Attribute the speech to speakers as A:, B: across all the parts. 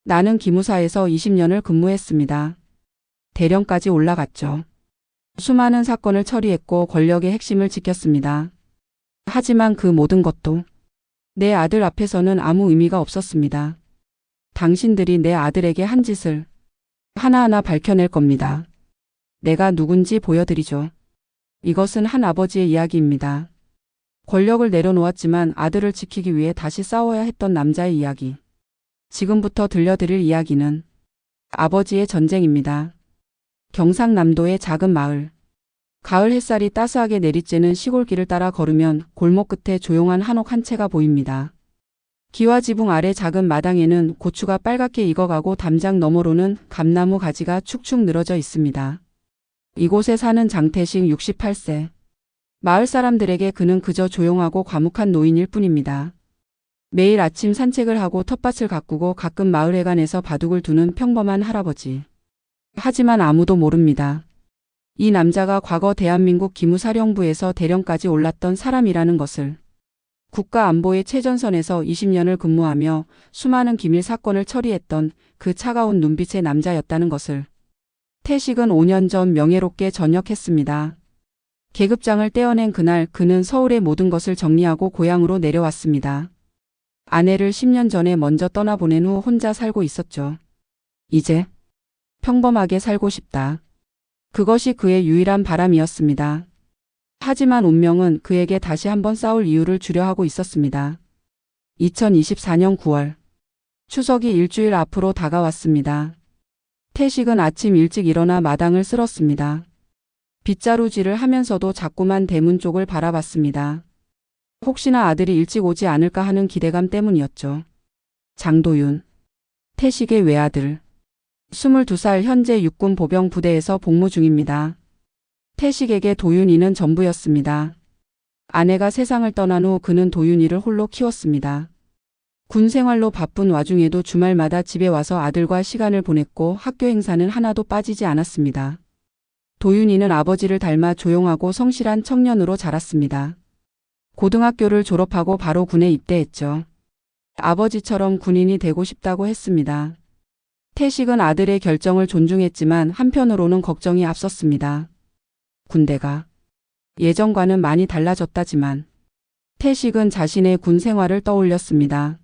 A: 나는 기무사에서 20년을 근무했습니다. 대령까지 올라갔죠. 수많은 사건을 처리했고 권력의 핵심을 지켰습니다. 하지만 그 모든 것도 내 아들 앞에서는 아무 의미가 없었습니다. 당신들이 내 아들에게 한 짓을 하나하나 밝혀낼 겁니다. 내가 누군지 보여드리죠. 이것은 한 아버지의 이야기입니다. 권력을 내려놓았지만 아들을 지키기 위해 다시 싸워야 했던 남자의 이야기. 지금부터 들려드릴 이야기는 아버지의 전쟁입니다. 경상남도의 작은 마을. 가을 햇살이 따스하게 내리쬐는 시골길을 따라 걸으면 골목 끝에 조용한 한옥 한 채가 보입니다. 기와 지붕 아래 작은 마당에는 고추가 빨갛게 익어가고 담장 너머로는 감나무 가지가 축축 늘어져 있습니다. 이곳에 사는 장태식 68세. 마을 사람들에게 그는 그저 조용하고 과묵한 노인일 뿐입니다. 매일 아침 산책을 하고 텃밭을 가꾸고 가끔 마을 해관에서 바둑을 두는 평범한 할아버지. 하지만 아무도 모릅니다. 이 남자가 과거 대한민국 기무사령부에서 대령까지 올랐던 사람이라는 것을. 국가 안보의 최전선에서 20년을 근무하며 수많은 기밀 사건을 처리했던 그 차가운 눈빛의 남자였다는 것을. 태식은 5년 전 명예롭게 전역했습니다. 계급장을 떼어낸 그날 그는 서울의 모든 것을 정리하고 고향으로 내려왔습니다. 아내를 10년 전에 먼저 떠나보낸 후 혼자 살고 있었죠. 이제 평범하게 살고 싶다. 그것이 그의 유일한 바람이었습니다. 하지만 운명은 그에게 다시 한번 싸울 이유를 주려 하고 있었습니다. 2024년 9월. 추석이 일주일 앞으로 다가왔습니다. 태식은 아침 일찍 일어나 마당을 쓸었습니다. 빗자루질을 하면서도 자꾸만 대문 쪽을 바라봤습니다. 혹시나 아들이 일찍 오지 않을까 하는 기대감 때문이었죠. 장도윤. 태식의 외아들. 22살 현재 육군 보병 부대에서 복무 중입니다. 태식에게 도윤이는 전부였습니다. 아내가 세상을 떠난 후 그는 도윤이를 홀로 키웠습니다. 군 생활로 바쁜 와중에도 주말마다 집에 와서 아들과 시간을 보냈고 학교 행사는 하나도 빠지지 않았습니다. 도윤이는 아버지를 닮아 조용하고 성실한 청년으로 자랐습니다. 고등학교를 졸업하고 바로 군에 입대했죠. 아버지처럼 군인이 되고 싶다고 했습니다. 태식은 아들의 결정을 존중했지만 한편으로는 걱정이 앞섰습니다. 군대가 예전과는 많이 달라졌다지만 태식은 자신의 군 생활을 떠올렸습니다.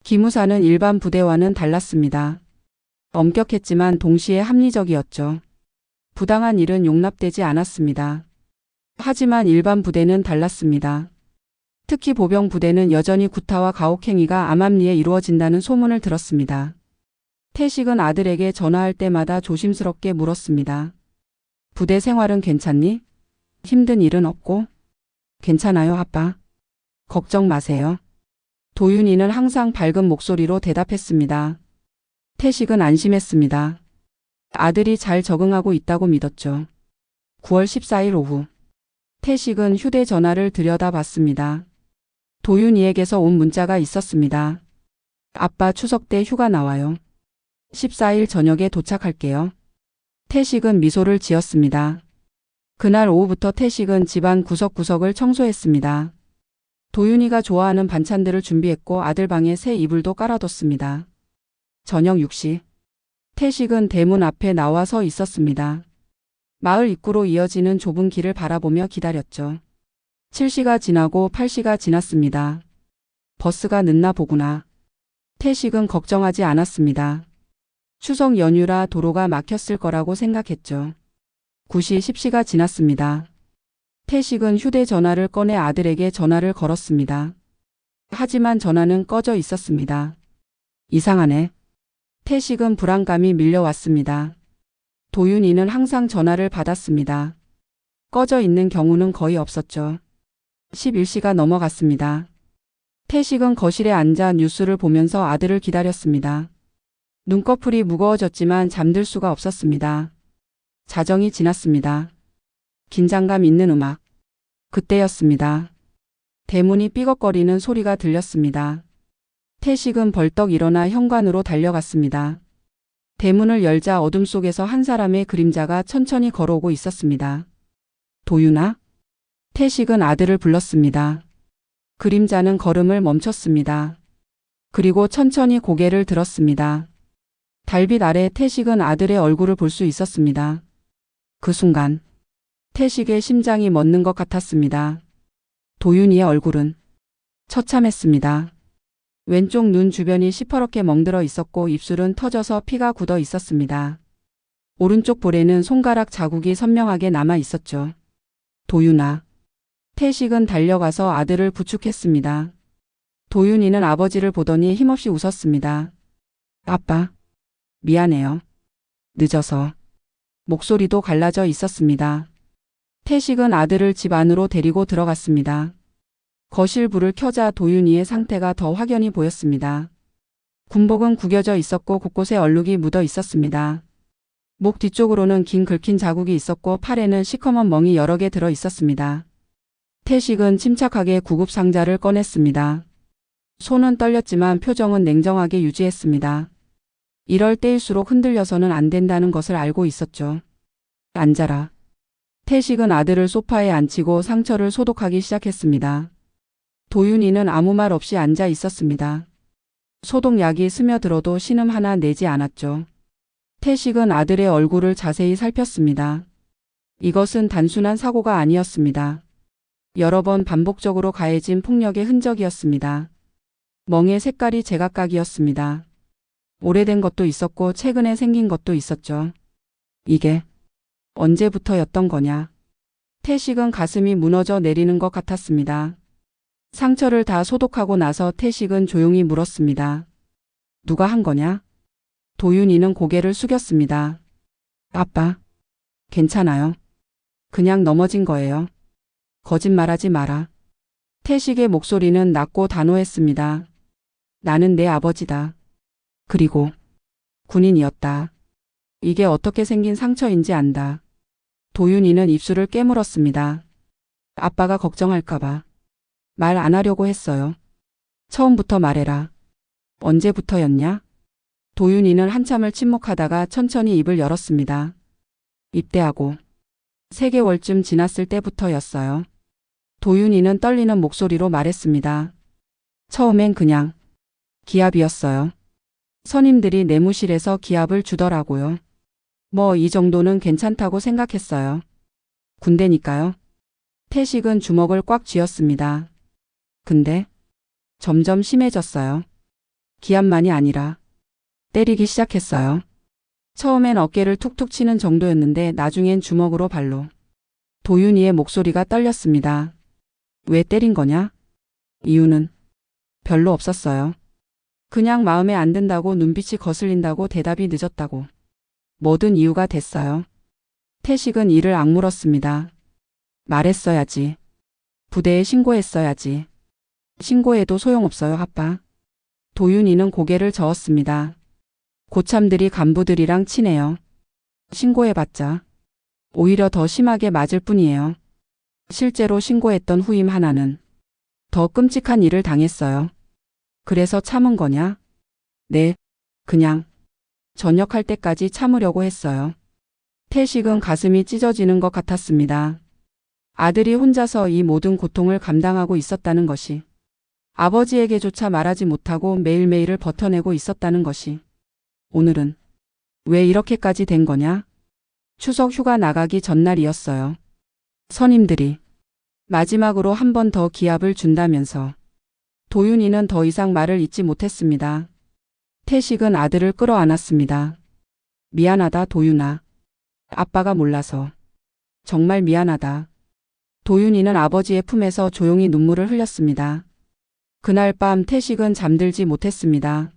A: 기무사는 일반 부대와는 달랐습니다. 엄격했지만 동시에 합리적이었죠. 부당한 일은 용납되지 않았습니다. 하지만 일반 부대는 달랐습니다. 특히 보병 부대는 여전히 구타와 가혹행위가 암암리에 이루어진다는 소문을 들었습니다. 태식은 아들에게 전화할 때마다 조심스럽게 물었습니다. 부대 생활은 괜찮니? 힘든 일은 없고? 괜찮아요, 아빠. 걱정 마세요. 도윤이는 항상 밝은 목소리로 대답했습니다. 태식은 안심했습니다. 아들이 잘 적응하고 있다고 믿었죠. 9월 14일 오후. 태식은 휴대전화를 들여다봤습니다. 도윤이에게서 온 문자가 있었습니다. 아빠 추석 때 휴가 나와요. 14일 저녁에 도착할게요. 태식은 미소를 지었습니다. 그날 오후부터 태식은 집안 구석구석을 청소했습니다. 도윤이가 좋아하는 반찬들을 준비했고 아들 방에 새 이불도 깔아뒀습니다. 저녁 6시. 태식은 대문 앞에 나와 서 있었습니다. 마을 입구로 이어지는 좁은 길을 바라보며 기다렸죠. 7시가 지나고 8시가 지났습니다. 버스가 늦나 보구나. 태식은 걱정하지 않았습니다. 추석 연휴라 도로가 막혔을 거라고 생각했죠. 9시 10시가 지났습니다. 태식은 휴대전화를 꺼내 아들에게 전화를 걸었습니다. 하지만 전화는 꺼져 있었습니다. 이상하네. 태식은 불안감이 밀려왔습니다. 도윤이는 항상 전화를 받았습니다. 꺼져 있는 경우는 거의 없었죠. 11시가 넘어갔습니다. 태식은 거실에 앉아 뉴스를 보면서 아들을 기다렸습니다. 눈꺼풀이 무거워졌지만 잠들 수가 없었습니다. 자정이 지났습니다. 긴장감 있는 음악. 그때였습니다. 대문이 삐걱거리는 소리가 들렸습니다. 태식은 벌떡 일어나 현관으로 달려갔습니다. 대문을 열자 어둠 속에서 한 사람의 그림자가 천천히 걸어오고 있었습니다. 도윤아? 태식은 아들을 불렀습니다. 그림자는 걸음을 멈췄습니다. 그리고 천천히 고개를 들었습니다. 달빛 아래 태식은 아들의 얼굴을 볼 수 있었습니다. 그 순간 태식의 심장이 멎는 것 같았습니다. 도윤이의 얼굴은 처참했습니다. 왼쪽 눈 주변이 시퍼렇게 멍들어 있었고 입술은 터져서 피가 굳어 있었습니다. 오른쪽 볼에는 손가락 자국이 선명하게 남아 있었죠. 도윤아. 태식은 달려가서 아들을 부축했습니다. 도윤이는 아버지를 보더니 힘없이 웃었습니다. 아빠. 미안해요. 늦어서. 목소리도 갈라져 있었습니다. 태식은 아들을 집 안으로 데리고 들어갔습니다. 거실 불을 켜자 도윤이의 상태가 더 확연히 보였습니다. 군복은 구겨져 있었고 곳곳에 얼룩이 묻어 있었습니다. 목 뒤쪽으로는 긴 긁힌 자국이 있었고 팔에는 시커먼 멍이 여러 개 들어 있었습니다. 태식은 침착하게 구급 상자를 꺼냈습니다. 손은 떨렸지만 표정은 냉정하게 유지했습니다. 이럴 때일수록 흔들려서는 안 된다는 것을 알고 있었죠. 앉아라. 태식은 아들을 소파에 앉히고 상처를 소독하기 시작했습니다. 도윤이는 아무 말 없이 앉아 있었습니다. 소독약이 스며들어도 신음 하나 내지 않았죠. 태식은 아들의 얼굴을 자세히 살폈습니다. 이것은 단순한 사고가 아니었습니다. 여러 번 반복적으로 가해진 폭력의 흔적이었습니다. 멍의 색깔이 제각각이었습니다. 오래된 것도 있었고 최근에 생긴 것도 있었죠. 이게 언제부터였던 거냐? 태식은 가슴이 무너져 내리는 것 같았습니다. 상처를 다 소독하고 나서 태식은 조용히 물었습니다. 누가 한 거냐? 도윤이는 고개를 숙였습니다. 아빠, 괜찮아요. 그냥 넘어진 거예요. 거짓말하지 마라. 태식의 목소리는 낮고 단호했습니다. 나는 내 아버지다. 그리고 군인이었다. 이게 어떻게 생긴 상처인지 안다. 도윤이는 입술을 깨물었습니다. 아빠가 걱정할까봐. 말 안 하려고 했어요. 처음부터 말해라. 언제부터였냐? 도윤이는 한참을 침묵하다가 천천히 입을 열었습니다. 입대하고 3개월쯤 지났을 때부터였어요. 도윤이는 떨리는 목소리로 말했습니다. 처음엔 그냥 기합이었어요. 선임들이 내무실에서 기합을 주더라고요. 뭐 이 정도는 괜찮다고 생각했어요. 군대니까요. 태식은 주먹을 꽉 쥐었습니다. 근데 점점 심해졌어요. 기합만이 아니라 때리기 시작했어요. 처음엔 어깨를 툭툭 치는 정도였는데 나중엔 주먹으로 발로. 도윤이의 목소리가 떨렸습니다. 왜 때린 거냐? 이유는 별로 없었어요. 그냥 마음에 안 든다고, 눈빛이 거슬린다고, 대답이 늦었다고. 뭐든 이유가 됐어요. 태식은 이를 악물었습니다. 말했어야지. 부대에 신고했어야지. 신고해도 소용없어요, 아빠. 도윤이는 고개를 저었습니다. 고참들이 간부들이랑 친해요. 신고해봤자 오히려 더 심하게 맞을 뿐이에요. 실제로 신고했던 후임 하나는 더 끔찍한 일을 당했어요. 그래서 참은 거냐? 네, 그냥 전역할 때까지 참으려고 했어요. 태식은 가슴이 찢어지는 것 같았습니다. 아들이 혼자서 이 모든 고통을 감당하고 있었다는 것이, 아버지에게조차 말하지 못하고 매일매일을 버텨내고 있었다는 것이, 오늘은 왜 이렇게까지 된 거냐? 추석 휴가 나가기 전날이었어요. 선임들이 마지막으로 한 번 더 기합을 준다면서 도윤이는 더 이상 말을 잇지 못했습니다. 태식은 아들을 끌어안았습니다. 미안하다, 도윤아. 아빠가 몰라서. 정말 미안하다. 도윤이는 아버지의 품에서 조용히 눈물을 흘렸습니다. 그날 밤 태식은 잠들지 못했습니다.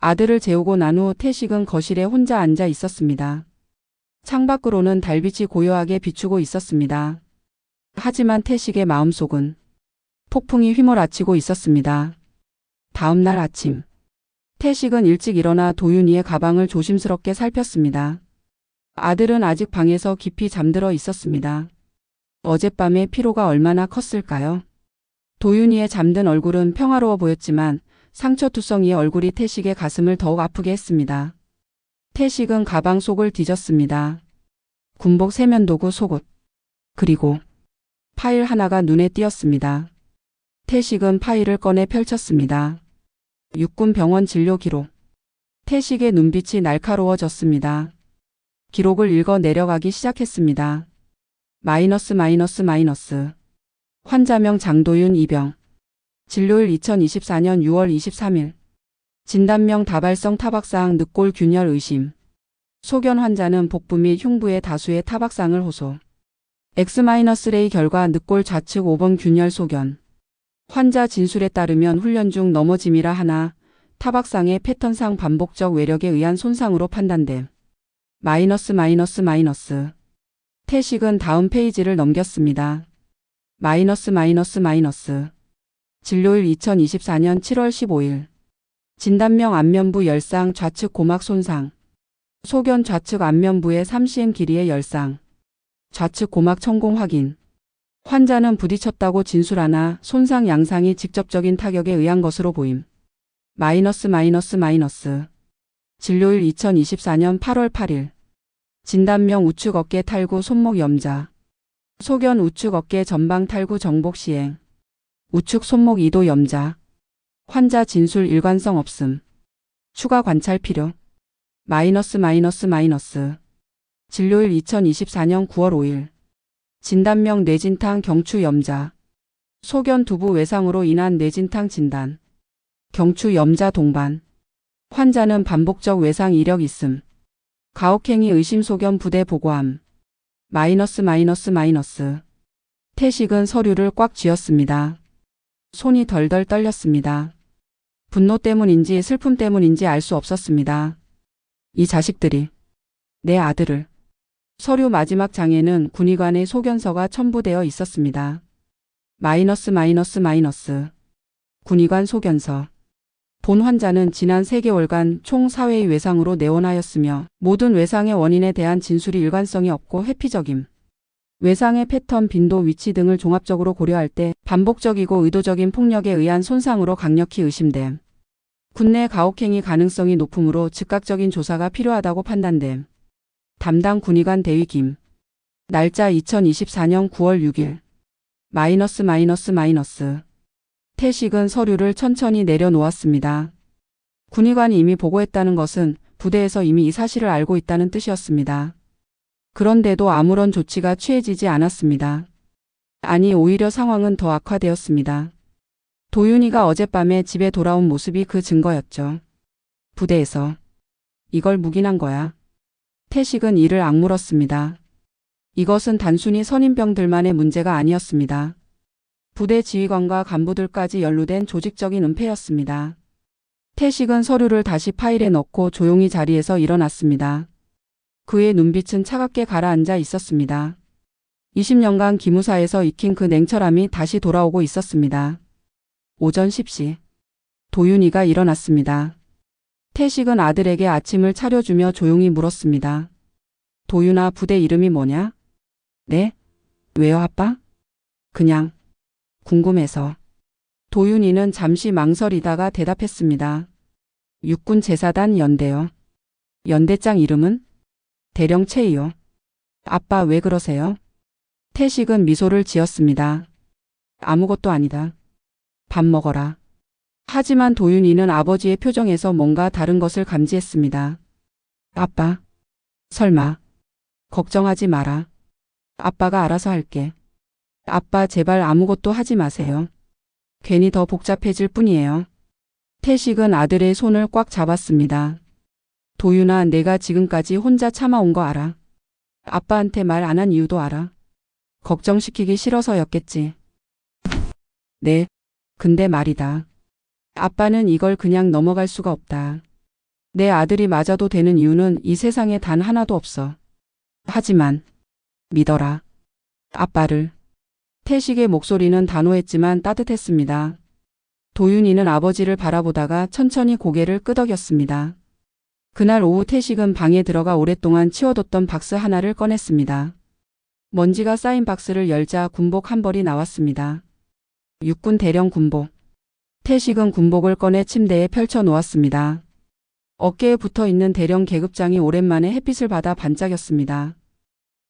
A: 아들을 재우고 난 후 태식은 거실에 혼자 앉아 있었습니다. 창밖으로는 달빛이 고요하게 비추고 있었습니다. 하지만 태식의 마음속은 폭풍이 휘몰아치고 있었습니다. 다음 날 아침, 태식은 일찍 일어나 도윤이의 가방을 조심스럽게 살폈습니다. 아들은 아직 방에서 깊이 잠들어 있었습니다. 어젯밤의 피로가 얼마나 컸을까요? 도윤이의 잠든 얼굴은 평화로워 보였지만 상처투성이의 얼굴이 태식의 가슴을 더욱 아프게 했습니다. 태식은 가방 속을 뒤졌습니다. 군복 세면도구, 속옷, 그리고 파일 하나가 눈에 띄었습니다. 태식은 파일을 꺼내 펼쳤습니다. 육군 병원 진료 기록. 태식의 눈빛이 날카로워졌습니다. 기록을 읽어 내려가기 시작했습니다. 마이너스 마이너스 마이너스. 환자명 장도윤 이병. 진료일 2024년 6월 23일. 진단명 다발성 타박상 늑골 균열 의심. 소견 환자는 복부 및 흉부의 다수의 타박상을 호소. X-레이 결과 늑골 좌측 5번 균열 소견. 환자 진술에 따르면 훈련 중 넘어짐이라 하나 타박상의 패턴상 반복적 외력에 의한 손상으로 판단됨. 마이너스 마이너스 마이너스. 태식은 다음 페이지를 넘겼습니다. 마이너스 마이너스 마이너스. 진료일 2024년 7월 15일. 진단명 안면부 열상 좌측 고막 손상. 소견 좌측 안면부의 3cm 길이의 열상. 좌측 고막 천공 확인. 환자는 부딪혔다고 진술하나 손상 양상이 직접적인 타격에 의한 것으로 보임. 마이너스 마이너스 마이너스. 진료일 2024년 8월 8일. 진단명 우측 어깨 탈구 손목 염자. 소견 우측 어깨 전방 탈구 정복 시행. 우측 손목 2도 염자. 환자 진술 일관성 없음. 추가 관찰 필요. 마이너스 마이너스 마이너스. 진료일 2024년 9월 5일. 진단명 뇌진탕 경추 염자. 소견 두부 외상으로 인한 뇌진탕 진단. 경추 염자 동반. 환자는 반복적 외상 이력 있음. 가혹행위 의심 소견 부대 보고함. 마이너스 마이너스 마이너스. 태식은 서류를 꽉 쥐었습니다. 손이 덜덜 떨렸습니다. 분노 때문인지 슬픔 때문인지 알 수 없었습니다. 이 자식들이 내 아들을. 서류 마지막 장에는 군의관의 소견서가 첨부되어 있었습니다. 마이너스 마이너스 마이너스. 군의관 소견서. 본 환자는 지난 3개월간 총 4회의 외상으로 내원하였으며 모든 외상의 원인에 대한 진술이 일관성이 없고 회피적임. 외상의 패턴, 빈도, 위치 등을 종합적으로 고려할 때 반복적이고 의도적인 폭력에 의한 손상으로 강력히 의심됨. 군내 가혹행위 가능성이 높으므로 즉각적인 조사가 필요하다고 판단됨. 담당 군의관 대위 김. 날짜 2024년 9월 6일. 마이너스 마이너스 마이너스. 태식은 서류를 천천히 내려놓았습니다. 군의관이 이미 보고했다는 것은 부대에서 이미 이 사실을 알고 있다는 뜻이었습니다. 그런데도 아무런 조치가 취해지지 않았습니다. 아니, 오히려 상황은 더 악화되었습니다. 도윤이가 어젯밤에 집에 돌아온 모습이 그 증거였죠. 부대에서 이걸 묵인한 거야. 태식은 이를 악물었습니다. 이것은 단순히 선임병들만의 문제가 아니었습니다. 부대 지휘관과 간부들까지 연루된 조직적인 은폐였습니다. 태식은 서류를 다시 파일에 넣고 조용히 자리에서 일어났습니다. 그의 눈빛은 차갑게 가라앉아 있었습니다. 20년간 기무사에서 익힌 그 냉철함이 다시 돌아오고 있었습니다. 오전 10시. 도윤이가 일어났습니다. 태식은 아들에게 아침을 차려주며 조용히 물었습니다. 도윤아, 부대 이름이 뭐냐? 네? 왜요, 아빠? 그냥 궁금해서. 도윤이는 잠시 망설이다가 대답했습니다. 육군 제사단 연대요. 연대장 이름은? 대령채이요. 아빠 왜 그러세요? 태식은 미소를 지었습니다. 아무것도 아니다. 밥 먹어라. 하지만 도윤이는 아버지의 표정에서 뭔가 다른 것을 감지했습니다. 아빠. 설마. 걱정하지 마라. 아빠가 알아서 할게. 아빠 제발 아무것도 하지 마세요. 괜히 더 복잡해질 뿐이에요. 태식은 아들의 손을 꽉 잡았습니다. 도윤아, 내가 지금까지 혼자 참아온 거 알아. 아빠한테 말 안 한 이유도 알아. 걱정시키기 싫어서였겠지. 네. 근데 말이다. 아빠는 이걸 그냥 넘어갈 수가 없다. 내 아들이 맞아도 되는 이유는 이 세상에 단 하나도 없어. 하지만 믿어라. 아빠를. 태식의 목소리는 단호했지만 따뜻했습니다. 도윤이는 아버지를 바라보다가 천천히 고개를 끄덕였습니다. 그날 오후 태식은 방에 들어가 오랫동안 치워뒀던 박스 하나를 꺼냈습니다. 먼지가 쌓인 박스를 열자 군복 한 벌이 나왔습니다. 육군 대령 군복. 태식은 군복을 꺼내 침대에 펼쳐 놓았습니다. 어깨에 붙어있는 대령 계급장이 오랜만에 햇빛을 받아 반짝였습니다.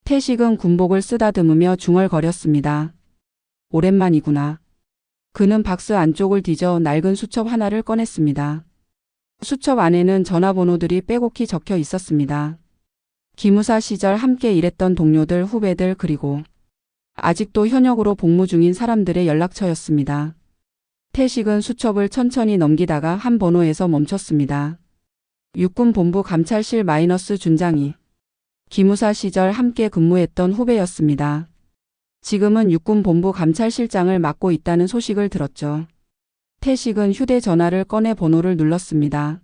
A: 태식은 군복을 쓰다듬으며 중얼거렸습니다. 오랜만이구나. 그는 박스 안쪽을 뒤져 낡은 수첩 하나를 꺼냈습니다. 수첩 안에는 전화번호들이 빼곡히 적혀 있었습니다. 기무사 시절 함께 일했던 동료들, 후배들, 그리고 아직도 현역으로 복무 중인 사람들의 연락처였습니다. 태식은 수첩을 천천히 넘기다가 한 번호에서 멈췄습니다. 육군본부 감찰실 마이너스 준장이 기무사 시절 함께 근무했던 후배였습니다. 지금은 육군본부 감찰실장을 맡고 있다는 소식을 들었죠. 태식은 휴대전화를 꺼내 번호를 눌렀습니다.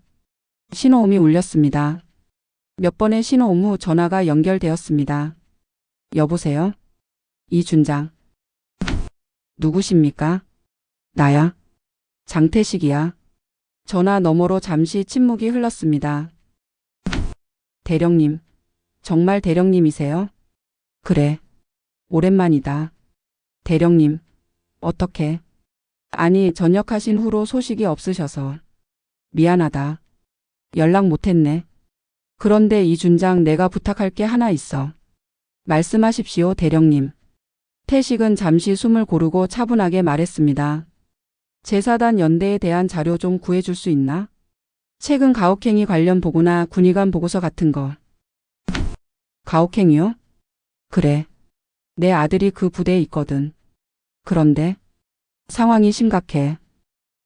A: 신호음이 울렸습니다. 몇 번의 신호음 후 전화가 연결되었습니다. 여보세요? 이준장. 누구십니까? 나야. 장태식이야. 전화 너머로 잠시 침묵이 흘렀습니다. 대령님. 정말 대령님이세요? 그래. 오랜만이다. 대령님. 어떻게? 아니, 전역하신 후로 소식이 없으셔서. 미안하다. 연락 못했네. 그런데 이준장, 내가 부탁할 게 하나 있어. 말씀하십시오, 대령님. 태식은 잠시 숨을 고르고 차분하게 말했습니다. 제4단 연대에 대한 자료 좀 구해줄 수 있나? 최근 가혹행위 관련 보고나 군의관 보고서 같은 거. 가혹행위요? 그래. 내 아들이 그 부대에 있거든. 그런데 상황이 심각해.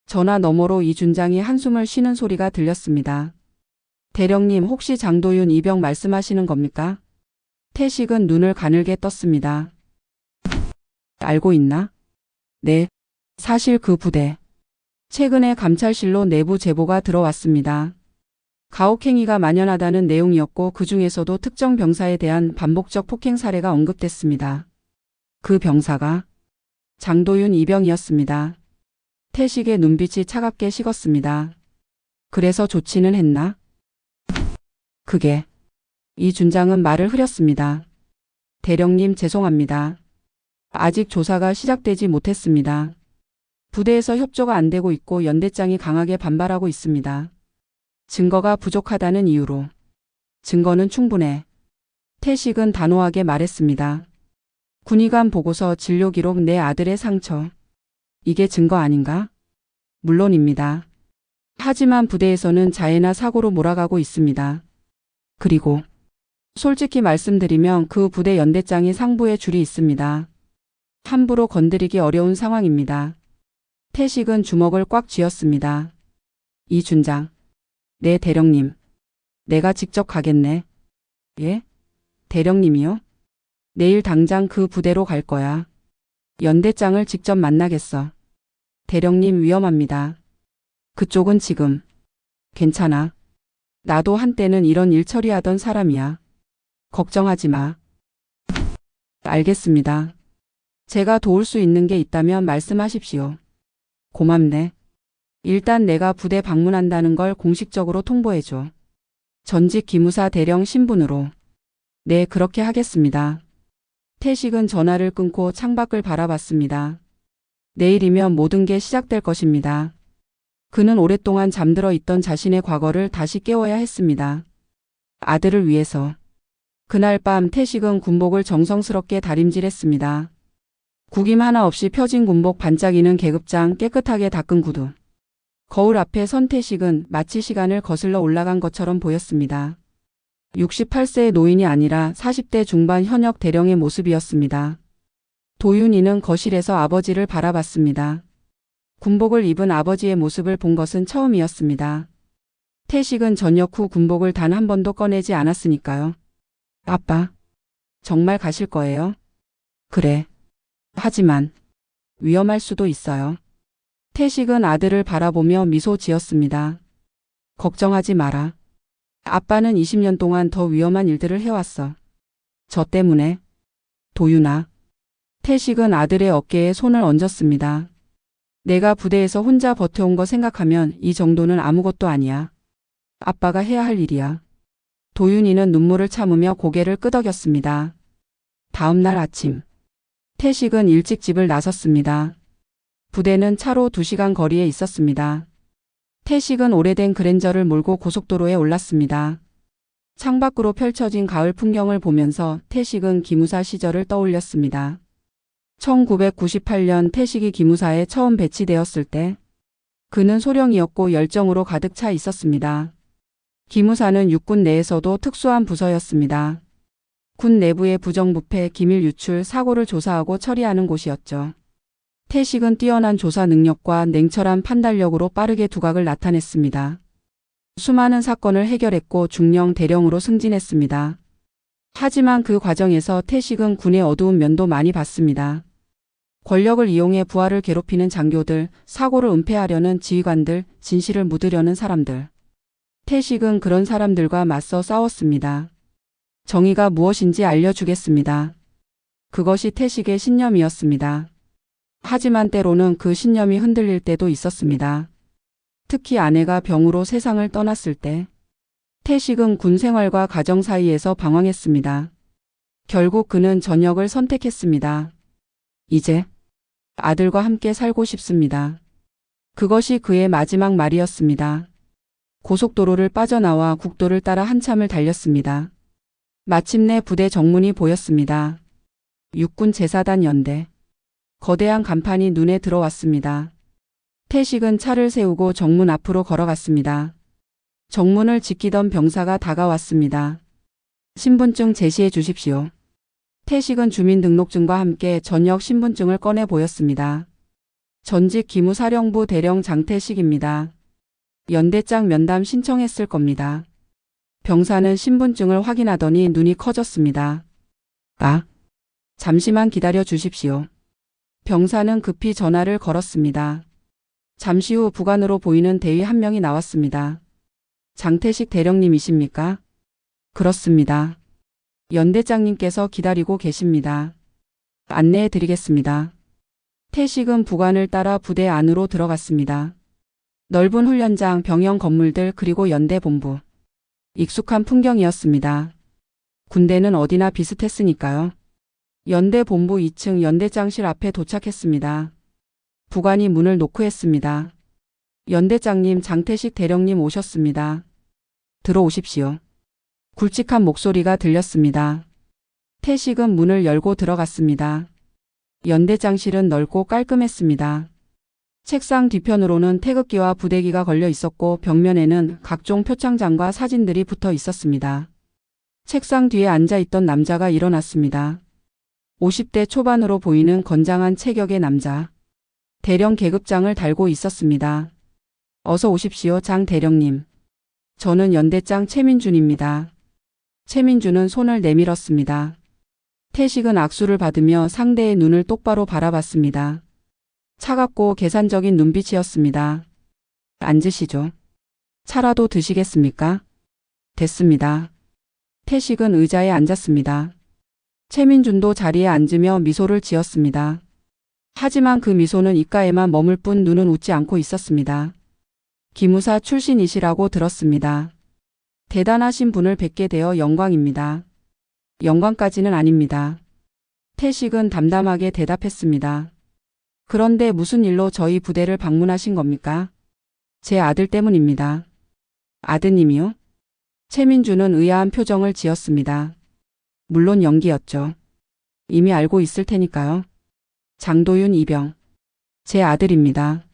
A: 전화 너머로 이준장이 한숨을 쉬는 소리가 들렸습니다. 대령님, 혹시 장도윤 이병 말씀하시는 겁니까? 태식은 눈을 가늘게 떴습니다. 알고 있나? 네. 사실 그 부대. 최근에 감찰실로 내부 제보가 들어왔습니다. 가혹행위가 만연하다는 내용이었고 그 중에서도 특정 병사에 대한 반복적 폭행 사례가 언급됐습니다. 그 병사가 장도윤 이병이었습니다. 태식의 눈빛이 차갑게 식었습니다. 그래서 조치는 했나? 그게. 이준장은 말을 흐렸습니다. 대령님, 죄송합니다. 아직 조사가 시작되지 못했습니다. 부대에서 협조가 안 되고 있고 연대장이 강하게 반발하고 있습니다. 증거가 부족하다는 이유로. 증거는 충분해. 태식은 단호하게 말했습니다. 군의관 보고서, 진료기록, 내 아들의 상처. 이게 증거 아닌가? 물론입니다. 하지만 부대에서는 자해나 사고로 몰아가고 있습니다. 그리고 솔직히 말씀드리면 그 부대 연대장이 상부에 줄이 있습니다. 함부로 건드리기 어려운 상황입니다. 태식은 주먹을 꽉 쥐었습니다. 이준장. 네, 대령님. 내가 직접 가겠네. 예? 대령님이요? 내일 당장 그 부대로 갈 거야. 연대장을 직접 만나겠어. 대령님, 위험합니다. 그쪽은 지금. 괜찮아. 나도 한때는 이런 일 처리하던 사람이야. 걱정하지 마. 알겠습니다. 제가 도울 수 있는 게 있다면 말씀하십시오. 고맙네. 일단 내가 부대 방문한다는 걸 공식적으로 통보해줘. 전직 기무사 대령 신분으로. 네, 그렇게 하겠습니다. 태식은 전화를 끊고 창밖을 바라봤습니다. 내일이면 모든 게 시작될 것입니다. 그는 오랫동안 잠들어 있던 자신의 과거를 다시 깨워야 했습니다. 아들을 위해서. 그날 밤 태식은 군복을 정성스럽게 다림질했습니다. 구김 하나 없이 펴진 군복, 반짝이는 계급장, 깨끗하게 닦은 구두. 거울 앞에 선 태식은 마치 시간을 거슬러 올라간 것처럼 보였습니다. 68세의 노인이 아니라 40대 중반 현역 대령의 모습이었습니다. 도윤이는 거실에서 아버지를 바라봤습니다. 군복을 입은 아버지의 모습을 본 것은 처음이었습니다. 태식은 전역 후 군복을 단 한 번도 꺼내지 않았으니까요. 아빠, 정말 가실 거예요? 그래. 하지만 위험할 수도 있어요. 태식은 아들을 바라보며 미소 지었습니다. 걱정하지 마라. 아빠는 20년 동안 더 위험한 일들을 해왔어. 저 때문에. 도윤아. 태식은 아들의 어깨에 손을 얹었습니다. 내가 부대에서 혼자 버텨온 거 생각하면 이 정도는 아무것도 아니야. 아빠가 해야 할 일이야. 도윤이는 눈물을 참으며 고개를 끄덕였습니다. 다음 날 아침. 태식은 일찍 집을 나섰습니다. 부대는 차로 2시간 거리에 있었습니다. 태식은 오래된 그랜저를 몰고 고속도로에 올랐습니다. 창밖으로 펼쳐진 가을 풍경을 보면서 태식은 기무사 시절을 떠올렸습니다. 1998년 태식이 기무사에 처음 배치되었을 때 그는 소령이었고 열정으로 가득 차 있었습니다. 기무사는 육군 내에서도 특수한 부서였습니다. 군 내부의 부정부패, 기밀 유출, 사고를 조사하고 처리하는 곳이었죠. 태식은 뛰어난 조사 능력과 냉철한 판단력으로 빠르게 두각을 나타냈습니다. 수많은 사건을 해결했고 중령 대령으로 승진했습니다. 하지만 그 과정에서 태식은 군의 어두운 면도 많이 봤습니다. 권력을 이용해 부하를 괴롭히는 장교들, 사고를 은폐하려는 지휘관들, 진실을 묻으려는 사람들. 태식은 그런 사람들과 맞서 싸웠습니다. 정의가 무엇인지 알려주겠습니다. 그것이 태식의 신념이었습니다. 하지만 때로는 그 신념이 흔들릴 때도 있었습니다. 특히 아내가 병으로 세상을 떠났을 때 태식은 군 생활과 가정 사이에서 방황했습니다. 결국 그는 전역을 선택했습니다. 이제 아들과 함께 살고 싶습니다. 그것이 그의 마지막 말이었습니다. 고속도로를 빠져나와 국도를 따라 한참을 달렸습니다. 마침내 부대 정문이 보였습니다. 육군 제4단 연대. 거대한 간판이 눈에 들어왔습니다. 태식은 차를 세우고 정문 앞으로 걸어갔습니다. 정문을 지키던 병사가 다가왔습니다. 신분증 제시해 주십시오. 태식은 주민등록증과 함께 전역 신분증을 꺼내 보였습니다. 전직 기무사령부 대령 장태식입니다. 연대장 면담 신청했을 겁니다. 병사는 신분증을 확인하더니 눈이 커졌습니다. 잠시만 기다려 주십시오. 병사는 급히 전화를 걸었습니다. 잠시 후 부관으로 보이는 대위 한 명이 나왔습니다. 장태식 대령님이십니까? 그렇습니다. 연대장님께서 기다리고 계십니다. 안내해 드리겠습니다. 태식은 부관을 따라 부대 안으로 들어갔습니다. 넓은 훈련장, 병영 건물들 그리고 연대 본부. 익숙한 풍경이었습니다. 군대는 어디나 비슷했으니까요. 연대 본부 2층 연대장실 앞에 도착했습니다. 부관이 문을 노크했습니다. 연대장님, 장태식 대령님 오셨습니다. 들어오십시오. 굵직한 목소리가 들렸습니다. 태식은 문을 열고 들어갔습니다. 연대장실은 넓고 깔끔했습니다. 책상 뒤편으로는 태극기와 부대기가 걸려 있었고 벽면에는 각종 표창장과 사진들이 붙어 있었습니다. 책상 뒤에 앉아있던 남자가 일어났습니다. 50대 초반으로 보이는 건장한 체격의 남자. 대령 계급장을 달고 있었습니다. 어서 오십시오, 장 대령님. 저는 연대장 최민준입니다. 최민준은 손을 내밀었습니다. 태식은 악수를 받으며 상대의 눈을 똑바로 바라봤습니다. 차갑고 계산적인 눈빛이었습니다. 앉으시죠. 차라도 드시겠습니까? 됐습니다. 태식은 의자에 앉았습니다. 최민준도 자리에 앉으며 미소를 지었습니다. 하지만 그 미소는 입가에만 머물 뿐 눈은 웃지 않고 있었습니다. 기무사 출신이시라고 들었습니다. 대단하신 분을 뵙게 되어 영광입니다. 영광까지는 아닙니다. 태식은 담담하게 대답했습니다. 그런데 무슨 일로 저희 부대를 방문하신 겁니까? 제 아들 때문입니다. 아드님이요? 최민준은 의아한 표정을 지었습니다. 물론 연기였죠. 이미 알고 있을 테니까요. 장도윤 이병. 제 아들입니다.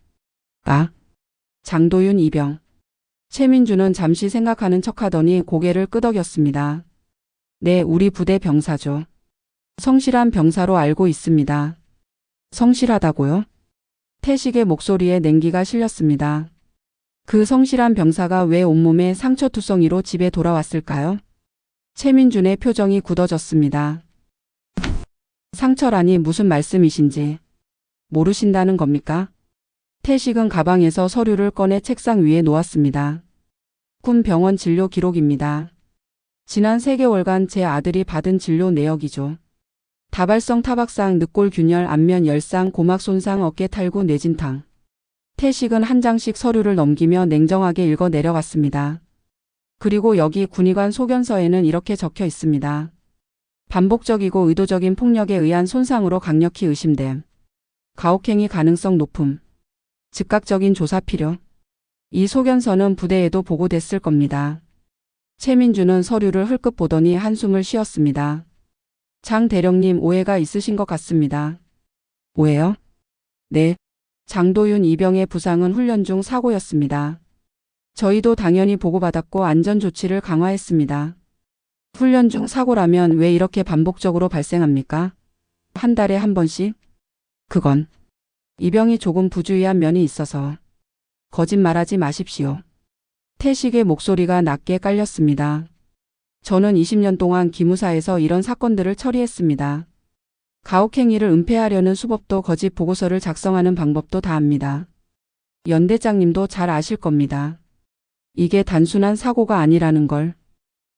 A: 장도윤 이병. 최민준은 잠시 생각하는 척하더니 고개를 끄덕였습니다. 네, 우리 부대 병사죠. 성실한 병사로 알고 있습니다. 성실하다고요? 태식의 목소리에 냉기가 실렸습니다. 그 성실한 병사가 왜 온몸에 상처투성이로 집에 돌아왔을까요? 최민준의 표정이 굳어졌습니다. 상처라니 무슨 말씀이신지 모르신다는 겁니까? 태식은 가방에서 서류를 꺼내 책상 위에 놓았습니다. 군 병원 진료 기록입니다. 지난 3개월간 제 아들이 받은 진료 내역이죠. 다발성 타박상, 늑골 균열, 안면 열상, 고막 손상, 어깨 탈구, 뇌진탕. 태식은 한 장씩 서류를 넘기며 냉정하게 읽어 내려갔습니다. 그리고 여기 군의관 소견서에는 이렇게 적혀 있습니다. 반복적이고 의도적인 폭력에 의한 손상으로 강력히 의심됨. 가혹행위 가능성 높음. 즉각적인 조사 필요. 이 소견서는 부대에도 보고됐을 겁니다. 최민준은 서류를 흘끗 보더니 한숨을 쉬었습니다. 장 대령님, 오해가 있으신 것 같습니다. 오해요? 네. 장도윤 이병의 부상은 훈련 중 사고였습니다. 저희도 당연히 보고받았고 안전조치를 강화했습니다. 훈련 중 사고라면 왜 이렇게 반복적으로 발생합니까? 한 달에 한 번씩? 그건 이병이 조금 부주의한 면이 있어서. 거짓말하지 마십시오. 태식의 목소리가 낮게 깔렸습니다. 저는 20년 동안 기무사에서 이런 사건들을 처리했습니다. 가혹행위를 은폐하려는 수법도 거짓 보고서를 작성하는 방법도 다 압니다. 연대장님도 잘 아실 겁니다. 이게 단순한 사고가 아니라는 걸.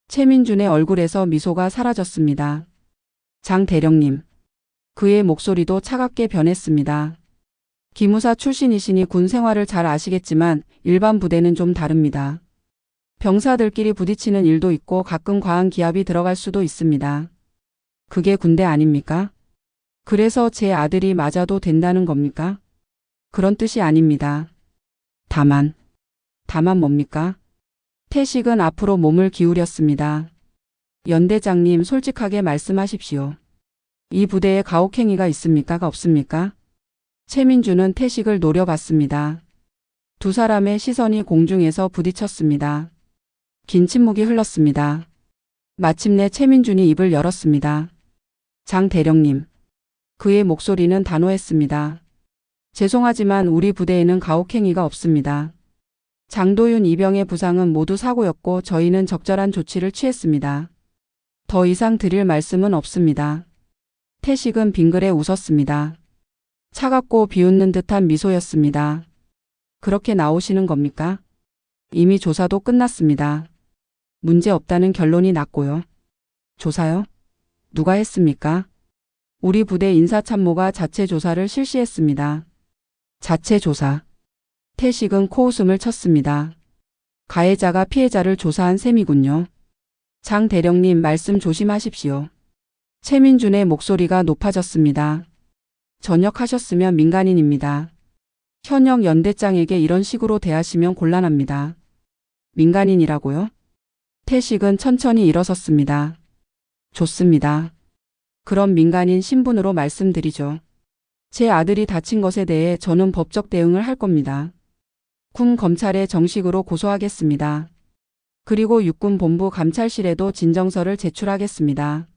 A: 최민준의 얼굴에서 미소가 사라졌습니다. 장 대령님. 그의 목소리도 차갑게 변했습니다. 기무사 출신이시니 군 생활을 잘 아시겠지만 일반 부대는 좀 다릅니다. 병사들끼리 부딪히는 일도 있고 가끔 과한 기합이 들어갈 수도 있습니다. 그게 군대 아닙니까? 그래서 제 아들이 맞아도 된다는 겁니까? 그런 뜻이 아닙니다. 다만 뭡니까? 태식은 앞으로 몸을 기울였습니다. 연대장님 솔직하게 말씀하십시오. 이 부대에 가혹행위가 있습니까? 없습니까? 최민준은 태식을 노려봤습니다. 두 사람의 시선이 공중에서 부딪혔습니다. 긴 침묵이 흘렀습니다. 마침내 최민준이 입을 열었습니다. 장 대령님. 그의 목소리는 단호했습니다. 죄송하지만 우리 부대에는 가혹행위가 없습니다. 장도윤 이병의 부상은 모두 사고였고 저희는 적절한 조치를 취했습니다. 더 이상 드릴 말씀은 없습니다. 태식은 빙그레 웃었습니다. 차갑고 비웃는 듯한 미소였습니다. 그렇게 나오시는 겁니까? 이미 조사도 끝났습니다. 문제 없다는 결론이 났고요. 조사요? 누가 했습니까? 우리 부대 인사참모가 자체 조사를 실시했습니다. 자체 조사. 태식은 코웃음을 쳤습니다. 가해자가 피해자를 조사한 셈이군요. 장 대령님 말씀 조심하십시오. 최민준의 목소리가 높아졌습니다. 전역하셨으면 민간인입니다. 현역 연대장에게 이런 식으로 대하시면 곤란합니다. 민간인이라고요? 태식은 천천히 일어섰습니다. 좋습니다. 그럼 민간인 신분으로 말씀드리죠. 제 아들이 다친 것에 대해 저는 법적 대응을 할 겁니다. 군 검찰에 정식으로 고소하겠습니다. 그리고 육군본부 감찰실에도 진정서를 제출하겠습니다.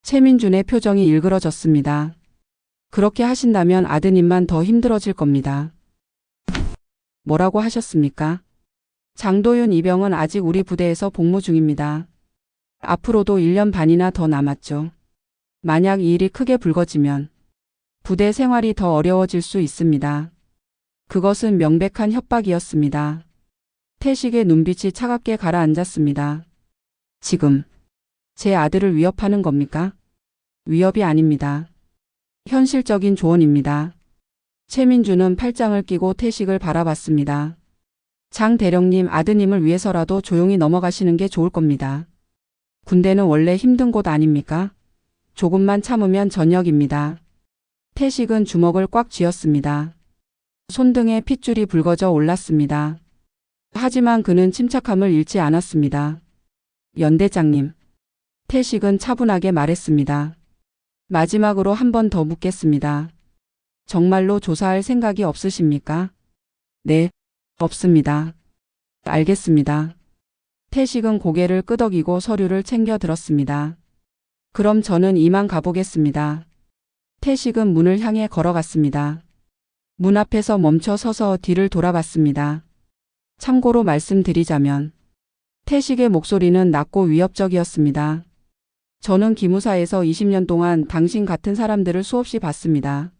A: 최민준의 표정이 일그러졌습니다. 그렇게 하신다면 아드님만 더 힘들어질 겁니다. 뭐라고 하셨습니까? 장도윤 이병은 아직 우리 부대에서 복무 중입니다. 앞으로도 1년 반이나 더 남았죠. 만약 이 일이 크게 불거지면 부대 생활이 더 어려워질 수 있습니다. 그것은 명백한 협박이었습니다. 태식의 눈빛이 차갑게 가라앉았습니다. 지금 제 아들을 위협하는 겁니까? 위협이 아닙니다. 현실적인 조언입니다. 최민준은 팔짱을 끼고 태식을 바라봤습니다. 장 대령님 아드님을 위해서라도 조용히 넘어가시는 게 좋을 겁니다. 군대는 원래 힘든 곳 아닙니까? 조금만 참으면 전역입니다. 태식은 주먹을 꽉 쥐었습니다. 손등에 핏줄이 붉어져 올랐습니다. 하지만 그는 침착함을 잃지 않았습니다. 연대장님. 태식은 차분하게 말했습니다. 마지막으로 한 번 더 묻겠습니다. 정말로 조사할 생각이 없으십니까? 네, 없습니다. 알겠습니다. 태식은 고개를 끄덕이고 서류를 챙겨 들었습니다. 그럼 저는 이만 가보겠습니다. 태식은 문을 향해 걸어갔습니다. 문 앞에서 멈춰 서서 뒤를 돌아봤습니다. 참고로 말씀드리자면 태식의 목소리는 낮고 위협적이었습니다. 저는 기무사에서 20년 동안 당신 같은 사람들을 수없이 봤습니다.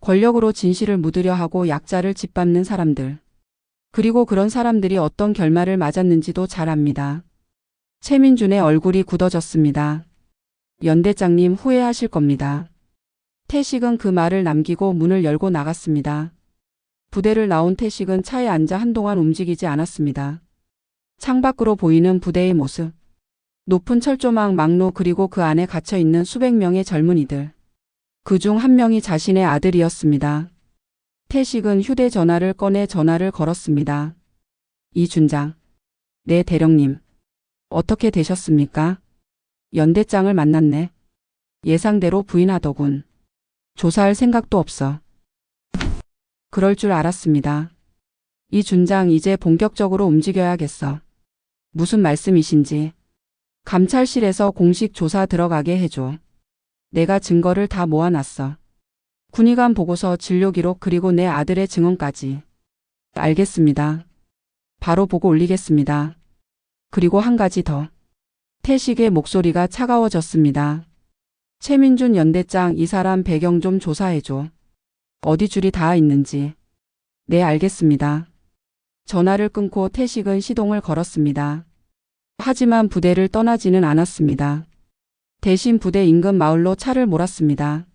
A: 권력으로 진실을 묻으려 하고 약자를 짓밟는 사람들. 그리고 그런 사람들이 어떤 결말을 맞았는지도 잘 압니다. 최민준의 얼굴이 굳어졌습니다. 연대장님 후회하실 겁니다. 태식은 그 말을 남기고 문을 열고 나갔습니다. 부대를 나온 태식은 차에 앉아 한동안 움직이지 않았습니다. 창밖으로 보이는 부대의 모습. 높은 철조망 막로 그리고 그 안에 갇혀있는 수백 명의 젊은이들. 그중 한 명이 자신의 아들이었습니다. 태식은 휴대전화를 꺼내 전화를 걸었습니다. 이준장. 네 대령님. 어떻게 되셨습니까? 연대장을 만났네. 예상대로 부인하더군. 조사할 생각도 없어. 그럴 줄 알았습니다. 이 준장 이제 본격적으로 움직여야겠어. 무슨 말씀이신지. 감찰실에서 공식 조사 들어가게 해줘. 내가 증거를 다 모아놨어. 군의관 보고서, 진료 기록, 그리고 내 아들의 증언까지. 알겠습니다. 바로 보고 올리겠습니다. 그리고 한 가지 더. 태식의 목소리가 차가워졌습니다. 최민준 연대장, 이 사람 배경 좀 조사해줘. 어디 줄이 닿아 있는지. 네, 알겠습니다. 전화를 끊고 태식은 시동을 걸었습니다. 하지만 부대를 떠나지는 않았습니다. 대신 부대 인근 마을로 차를 몰았습니다.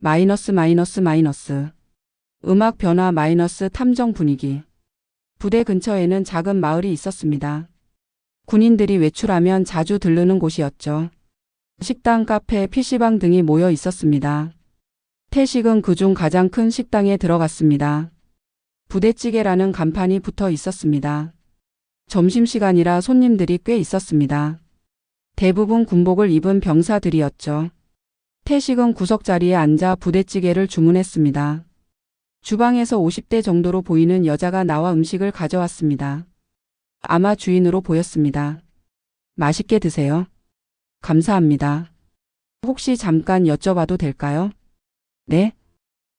A: 마이너스. 음악 변화 마이너스 탐정 분위기. 부대 근처에는 작은 마을이 있었습니다. 군인들이 외출하면 자주 들르는 곳이었죠. 식당, 카페, PC방 등이 모여 있었습니다. 태식은 그중 가장 큰 식당에 들어갔습니다. 부대찌개라는 간판이 붙어 있었습니다. 점심시간이라 손님들이 꽤 있었습니다. 대부분 군복을 입은 병사들이었죠. 태식은 구석자리에 앉아 부대찌개를 주문했습니다. 주방에서 50대 정도로 보이는 여자가 나와 음식을 가져왔습니다. 아마 주인으로 보였습니다. 맛있게 드세요. 감사합니다. 혹시 잠깐 여쭤봐도 될까요? 네?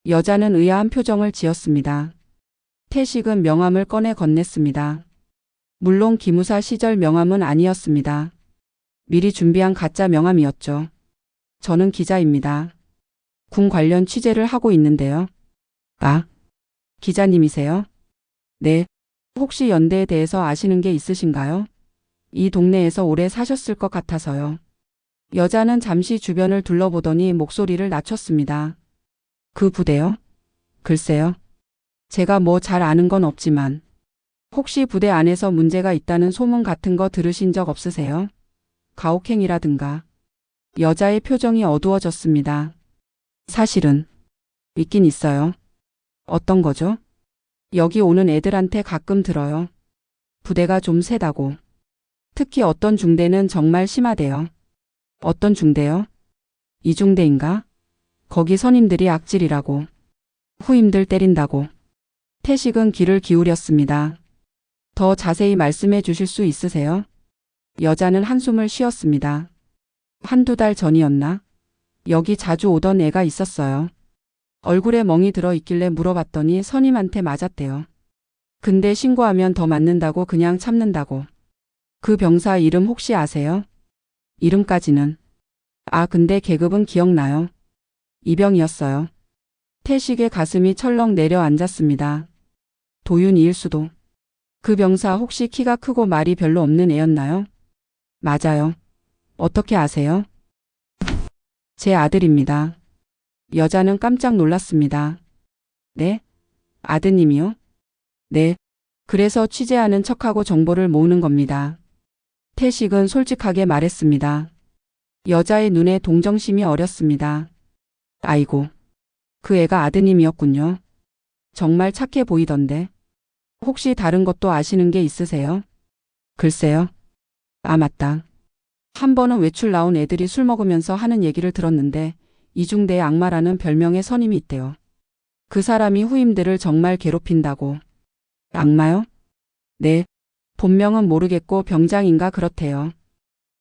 A: 여자는 의아한 표정을 지었습니다. 태식은 명함을 꺼내 건넸습니다. 물론 기무사 시절 명함은 아니었습니다. 미리 준비한 가짜 명함이었죠. 저는 기자입니다. 군 관련 취재를 하고 있는데요. 아, 기자님이세요? 네. 혹시 연대에 대해서 아시는 게 있으신가요? 이 동네에서 오래 사셨을 것 같아서요. 여자는 잠시 주변을 둘러보더니 목소리를 낮췄습니다. 그 부대요? 글쎄요. 제가 뭐 잘 아는 건 없지만 혹시 부대 안에서 문제가 있다는 소문 같은 거 들으신 적 없으세요? 가혹행위라든가. 여자의 표정이 어두워졌습니다. 사실은 있긴 있어요. 어떤 거죠? 여기 오는 애들한테 가끔 들어요. 부대가 좀 세다고. 특히 어떤 중대는 정말 심하대요. 어떤 중대요? 이중대인가? 거기 선임들이 악질이라고. 후임들 때린다고. 태식은 귀를 기울였습니다. 더 자세히 말씀해 주실 수 있으세요? 여자는 한숨을 쉬었습니다. 한두 달 전이었나? 여기 자주 오던 애가 있었어요. 얼굴에 멍이 들어 있길래 물어봤더니 선임한테 맞았대요. 근데 신고하면 더 맞는다고 그냥 참는다고. 그 병사 이름 혹시 아세요? 이름까지는. 아, 근데 계급은 기억나요. 이병이었어요. 태식의 가슴이 철렁 내려앉았습니다. 도윤이일 수도. 그 병사 혹시 키가 크고 말이 별로 없는 애였나요? 맞아요. 어떻게 아세요? 제 아들입니다. 여자는 깜짝 놀랐습니다. 네? 아드님이요? 네. 그래서 취재하는 척하고 정보를 모으는 겁니다. 태식은 솔직하게 말했습니다. 여자의 눈에 동정심이 어렸습니다. 아이고. 그 애가 아드님이었군요. 정말 착해 보이던데. 혹시 다른 것도 아시는 게 있으세요? 글쎄요. 아, 맞다. 한 번은 외출 나온 애들이 술 먹으면서 하는 얘기를 들었는데 이중대의 악마라는 별명의 선임이 있대요. 그 사람이 후임들을 정말 괴롭힌다고. 악마요? 네. 본명은 모르겠고 병장인가 그렇대요.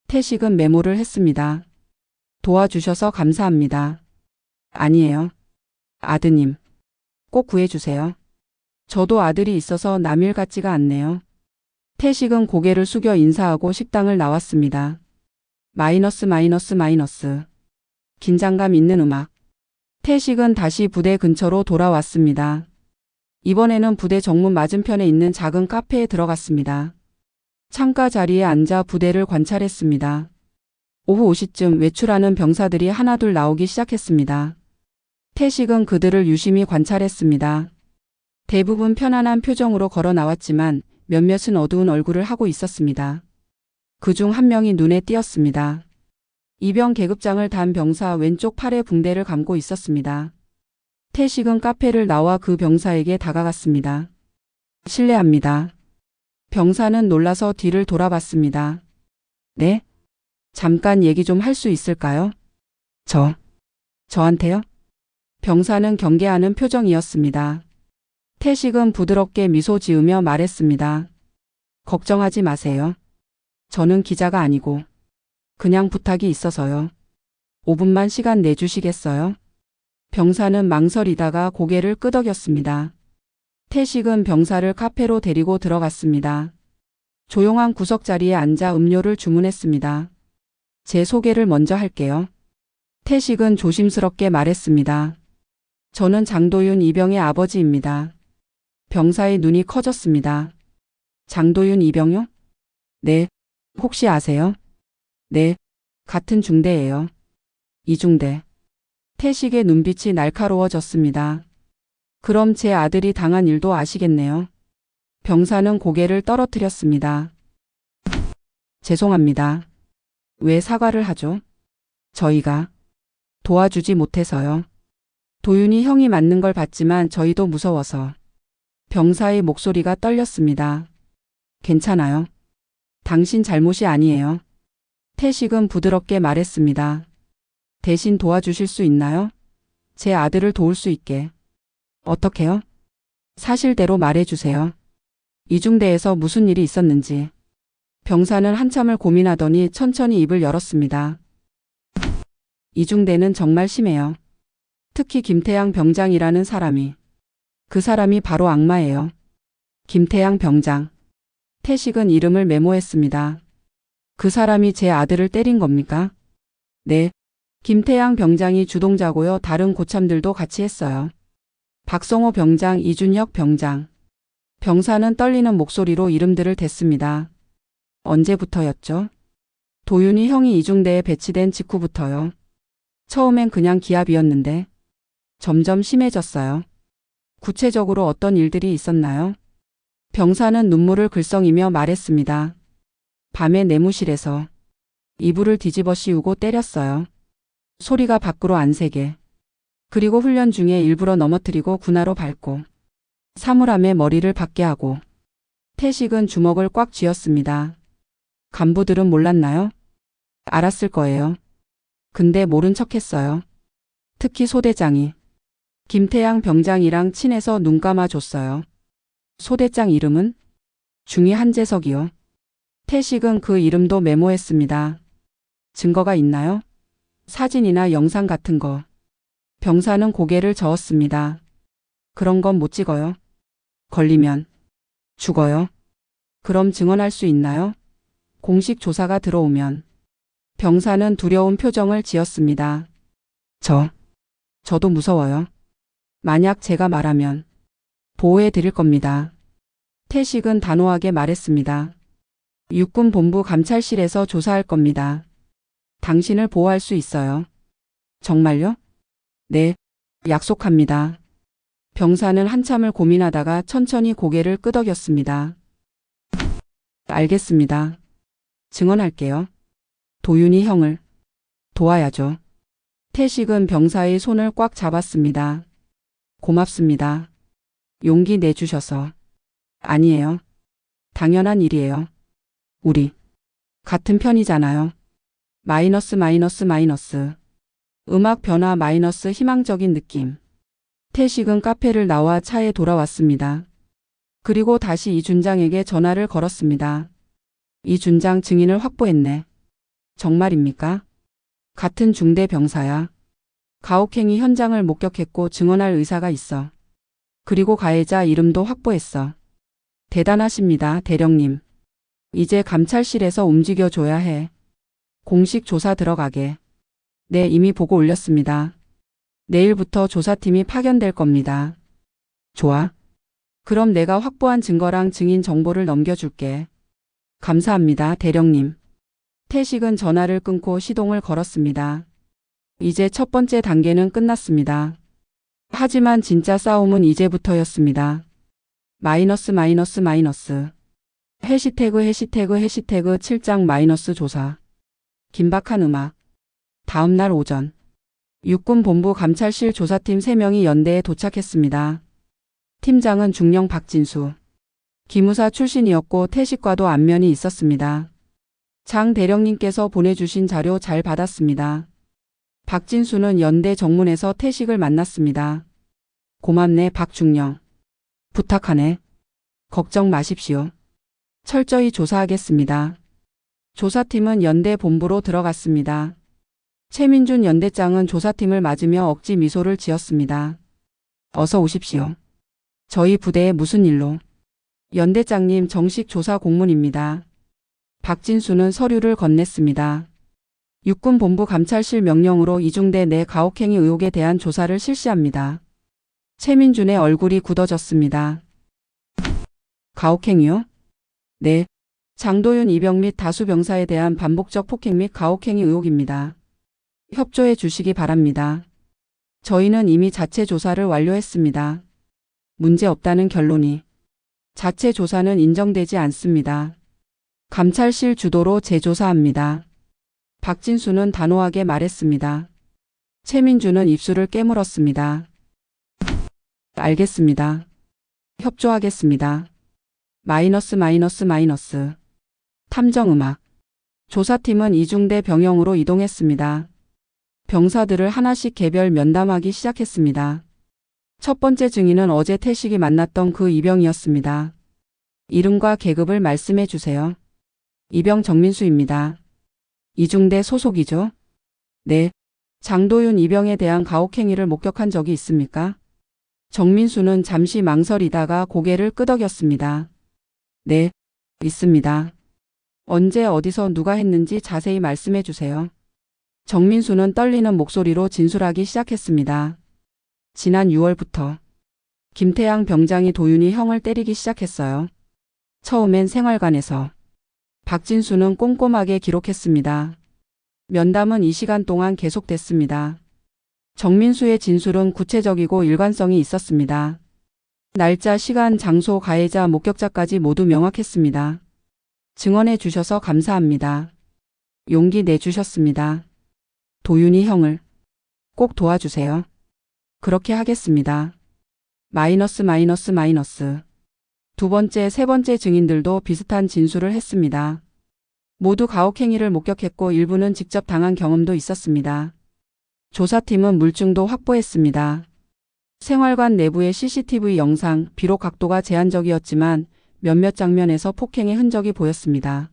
A: 태식은 메모를 했습니다. 도와주셔서 감사합니다. 아니에요. 아드님. 꼭 구해주세요. 저도 아들이 있어서 남일 같지가 않네요. 태식은 고개를 숙여 인사하고 식당을 나왔습니다. 마이너스. 긴장감 있는 음악. 태식은 다시 부대 근처로 돌아왔습니다. 이번에는 부대 정문 맞은편에 있는 작은 카페에 들어갔습니다. 창가 자리에 앉아 부대를 관찰했습니다. 오후 5시쯤 외출하는 병사들이 하나둘 나오기 시작했습니다. 태식은 그들을 유심히 관찰했습니다. 대부분 편안한 표정으로 걸어 나왔지만 몇몇은 어두운 얼굴을 하고 있었습니다. 그중 한 명이 눈에 띄었습니다. 이병 계급장을 단 병사 왼쪽 팔에 붕대를 감고 있었습니다. 태식은 카페를 나와 그 병사에게 다가갔습니다. 실례합니다. 병사는 놀라서 뒤를 돌아봤습니다. 네? 잠깐 얘기 좀 할 수 있을까요? 저한테요? 병사는 경계하는 표정이었습니다. 태식은 부드럽게 미소 지으며 말했습니다. 걱정하지 마세요. 저는 기자가 아니고 그냥 부탁이 있어서요. 5분만 시간 내주시겠어요? 병사는 망설이다가 고개를 끄덕였습니다. 태식은 병사를 카페로 데리고 들어갔습니다. 조용한 구석자리에 앉아 음료를 주문했습니다. 제 소개를 먼저 할게요. 태식은 조심스럽게 말했습니다. 저는 장도윤 이병의 아버지입니다. 병사의 눈이 커졌습니다. 장도윤 이병요? 네. 혹시 아세요? 네. 같은 중대예요. 이중대. 태식의 눈빛이 날카로워졌습니다. 그럼 제 아들이 당한 일도 아시겠네요. 병사는 고개를 떨어뜨렸습니다. 죄송합니다. 왜 사과를 하죠? 저희가 도와주지 못해서요. 도윤이 형이 맞는 걸 봤지만 저희도 무서워서. 병사의 목소리가 떨렸습니다. 괜찮아요. 당신 잘못이 아니에요. 태식은 부드럽게 말했습니다. 대신 도와주실 수 있나요? 제 아들을 도울 수 있게. 어떻게요? 사실대로 말해주세요. 이중대에서 무슨 일이 있었는지. 병사는 한참을 고민하더니 천천히 입을 열었습니다. 이중대는 정말 심해요. 특히 김태양 병장이라는 사람이. 그 사람이 바로 악마예요. 김태양 병장. 태식은 이름을 메모했습니다. 그 사람이 제 아들을 때린 겁니까? 네. 김태양 병장이 주동자고요. 다른 고참들도 같이 했어요. 박성호 병장, 이준혁 병장. 병사는 떨리는 목소리로 이름들을 댔습니다. 언제부터였죠? 도윤이 형이 이중대에 배치된 직후부터요. 처음엔 그냥 기합이었는데 점점 심해졌어요. 구체적으로 어떤 일들이 있었나요? 병사는 눈물을 글썽이며 말했습니다. 밤에 내무실에서 이불을 뒤집어 씌우고 때렸어요. 소리가 밖으로 안 새게. 그리고 훈련 중에 일부러 넘어뜨리고 군화로 밟고 사물함에 머리를 박게 하고. 태식은 주먹을 꽉 쥐었습니다. 간부들은 몰랐나요? 알았을 거예요. 근데 모른 척했어요. 특히 소대장이. 김태양 병장이랑 친해서 눈 감아줬어요. 소대장 이름은? 중위 한재석이요. 태식은 그 이름도 메모했습니다. 증거가 있나요? 사진이나 영상 같은 거. 병사는 고개를 저었습니다. 그런 건 못 찍어요. 걸리면 죽어요. 그럼 증언할 수 있나요? 공식 조사가 들어오면. 병사는 두려운 표정을 지었습니다. 저도 무서워요. 만약 제가 말하면 보호해 드릴 겁니다. 태식은 단호하게 말했습니다. 육군본부 감찰실에서 조사할 겁니다. 당신을 보호할 수 있어요. 정말요? 네, 약속합니다. 병사는 한참을 고민하다가 천천히 고개를 끄덕였습니다. 알겠습니다. 증언할게요. 도윤이 형을 도와야죠. 태식은 병사의 손을 꽉 잡았습니다. 고맙습니다. 용기 내주셔서. 아니에요. 당연한 일이에요. 우리 같은 편이잖아요. 마이너스 마이너스 마이너스. 음악 변화 마이너스 희망적인 느낌. 태식은 카페를 나와 차에 돌아왔습니다. 그리고 다시 이 준장에게 전화를 걸었습니다. 이 준장 증인을 확보했네. 정말입니까? 같은 중대 병사야. 가혹행위 현장을 목격했고 증언할 의사가 있어. 그리고 가해자 이름도 확보했어. 대단하십니다, 대령님. 이제 감찰실에서 움직여줘야 해. 공식 조사 들어가게. 네, 이미 보고 올렸습니다. 내일부터 조사팀이 파견될 겁니다. 좋아. 그럼 내가 확보한 증거랑 증인 정보를 넘겨줄게. 감사합니다, 대령님. 태식은 전화를 끊고 시동을 걸었습니다. 이제 첫 번째 단계는 끝났습니다. 하지만 진짜 싸움은 이제부터였습니다. 마이너스 마이너스 마이너스. 해시태그 해시태그 해시태그 7장 마이너스 조사. 긴박한 음악. 다음날 오전. 육군본부 감찰실 조사팀 3명이 연대에 도착했습니다. 팀장은 중령 박진수. 기무사 출신이었고 태식과도 안면이 있었습니다. 장 대령님께서 보내주신 자료 잘 받았습니다. 박진수는 연대 정문에서 태식을 만났습니다. 고맙네 박중령. 부탁하네. 걱정 마십시오. 철저히 조사하겠습니다. 조사팀은 연대 본부로 들어갔습니다. 최민준 연대장은 조사팀을 맞으며 억지 미소를 지었습니다. 어서 오십시오. 저희 부대에 무슨 일로? 연대장님, 정식 조사 공문입니다. 박진수는 서류를 건넸습니다. 육군본부 감찰실 명령으로 이중대 내 가혹행위 의혹에 대한 조사를 실시합니다. 최민준의 얼굴이 굳어졌습니다. 가혹행위요? 네. 장도윤 이병 및 다수 병사에 대한 반복적 폭행 및 가혹행위 의혹입니다. 협조해 주시기 바랍니다. 저희는 이미 자체 조사를 완료했습니다. 문제 없다는 결론이. 자체 조사는 인정되지 않습니다. 감찰실 주도로 재조사합니다. 박진수는 단호하게 말했습니다. 최민준은 입술을 깨물었습니다. 알겠습니다. 협조하겠습니다. 마이너스. 탐정음악. 조사팀은 이중대 병영으로 이동했습니다. 병사들을 하나씩 개별 면담하기 시작했습니다. 첫 번째 증인은 어제 태식이 만났던 그 이병이었습니다. 이름과 계급을 말씀해 주세요. 이병 정민수입니다. 이중대 소속이죠? 네. 장도윤 이병에 대한 가혹행위를 목격한 적이 있습니까? 정민수는 잠시 망설이다가 고개를 끄덕였습니다. 네, 있습니다. 언제 어디서 누가 했는지 자세히 말씀해 주세요. 정민수는 떨리는 목소리로 진술하기 시작했습니다. 지난 6월부터 김태양 병장이 도윤이 형을 때리기 시작했어요. 처음엔 생활관에서. 박진수는 꼼꼼하게 기록했습니다. 면담은 이 시간 동안 계속됐습니다. 정민수의 진술은 구체적이고 일관성이 있었습니다. 날짜, 시간, 장소, 가해자, 목격자까지 모두 명확했습니다. 증언해 주셔서 감사합니다. 용기 내주셨습니다. 도윤이 형을 꼭 도와주세요. 그렇게 하겠습니다. 마이너스. 두 번째, 세 번째 증인들도 비슷한 진술을 했습니다. 모두 가혹행위를 목격했고 일부는 직접 당한 경험도 있었습니다. 조사팀은 물증도 확보했습니다. 생활관 내부의 CCTV 영상, 비록 각도가 제한적이었지만 몇몇 장면에서 폭행의 흔적이 보였습니다.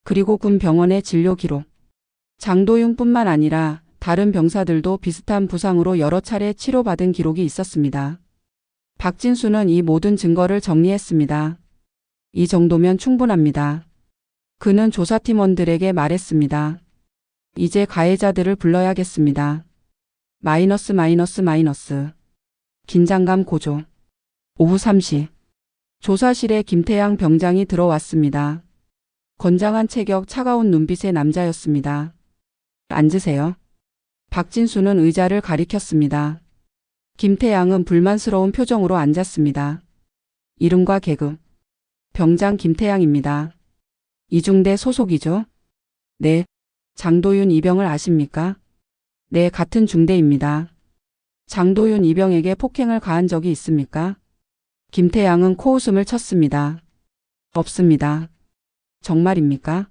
A: 그리고 군 병원의 진료 기록. 장도윤뿐만 아니라 다른 병사들도 비슷한 부상으로 여러 차례 치료받은 기록이 있었습니다. 박진수는 이 모든 증거를 정리했습니다. 이 정도면 충분합니다. 그는 조사팀원들에게 말했습니다. 이제 가해자들을 불러야겠습니다. 마이너스. 긴장감 고조. 오후 3시. 조사실에 김태양 병장이 들어왔습니다. 건장한 체격, 차가운 눈빛의 남자였습니다. 앉으세요. 박진수는 의자를 가리켰습니다. 김태양은 불만스러운 표정으로 앉았습니다. 이름과 계급. 병장 김태양입니다. 이중대 소속이죠? 네. 장도윤 이병을 아십니까? 네, 같은 중대입니다. 장도윤 이병에게 폭행을 가한 적이 있습니까? 김태양은 코웃음을 쳤습니다. 없습니다. 정말입니까?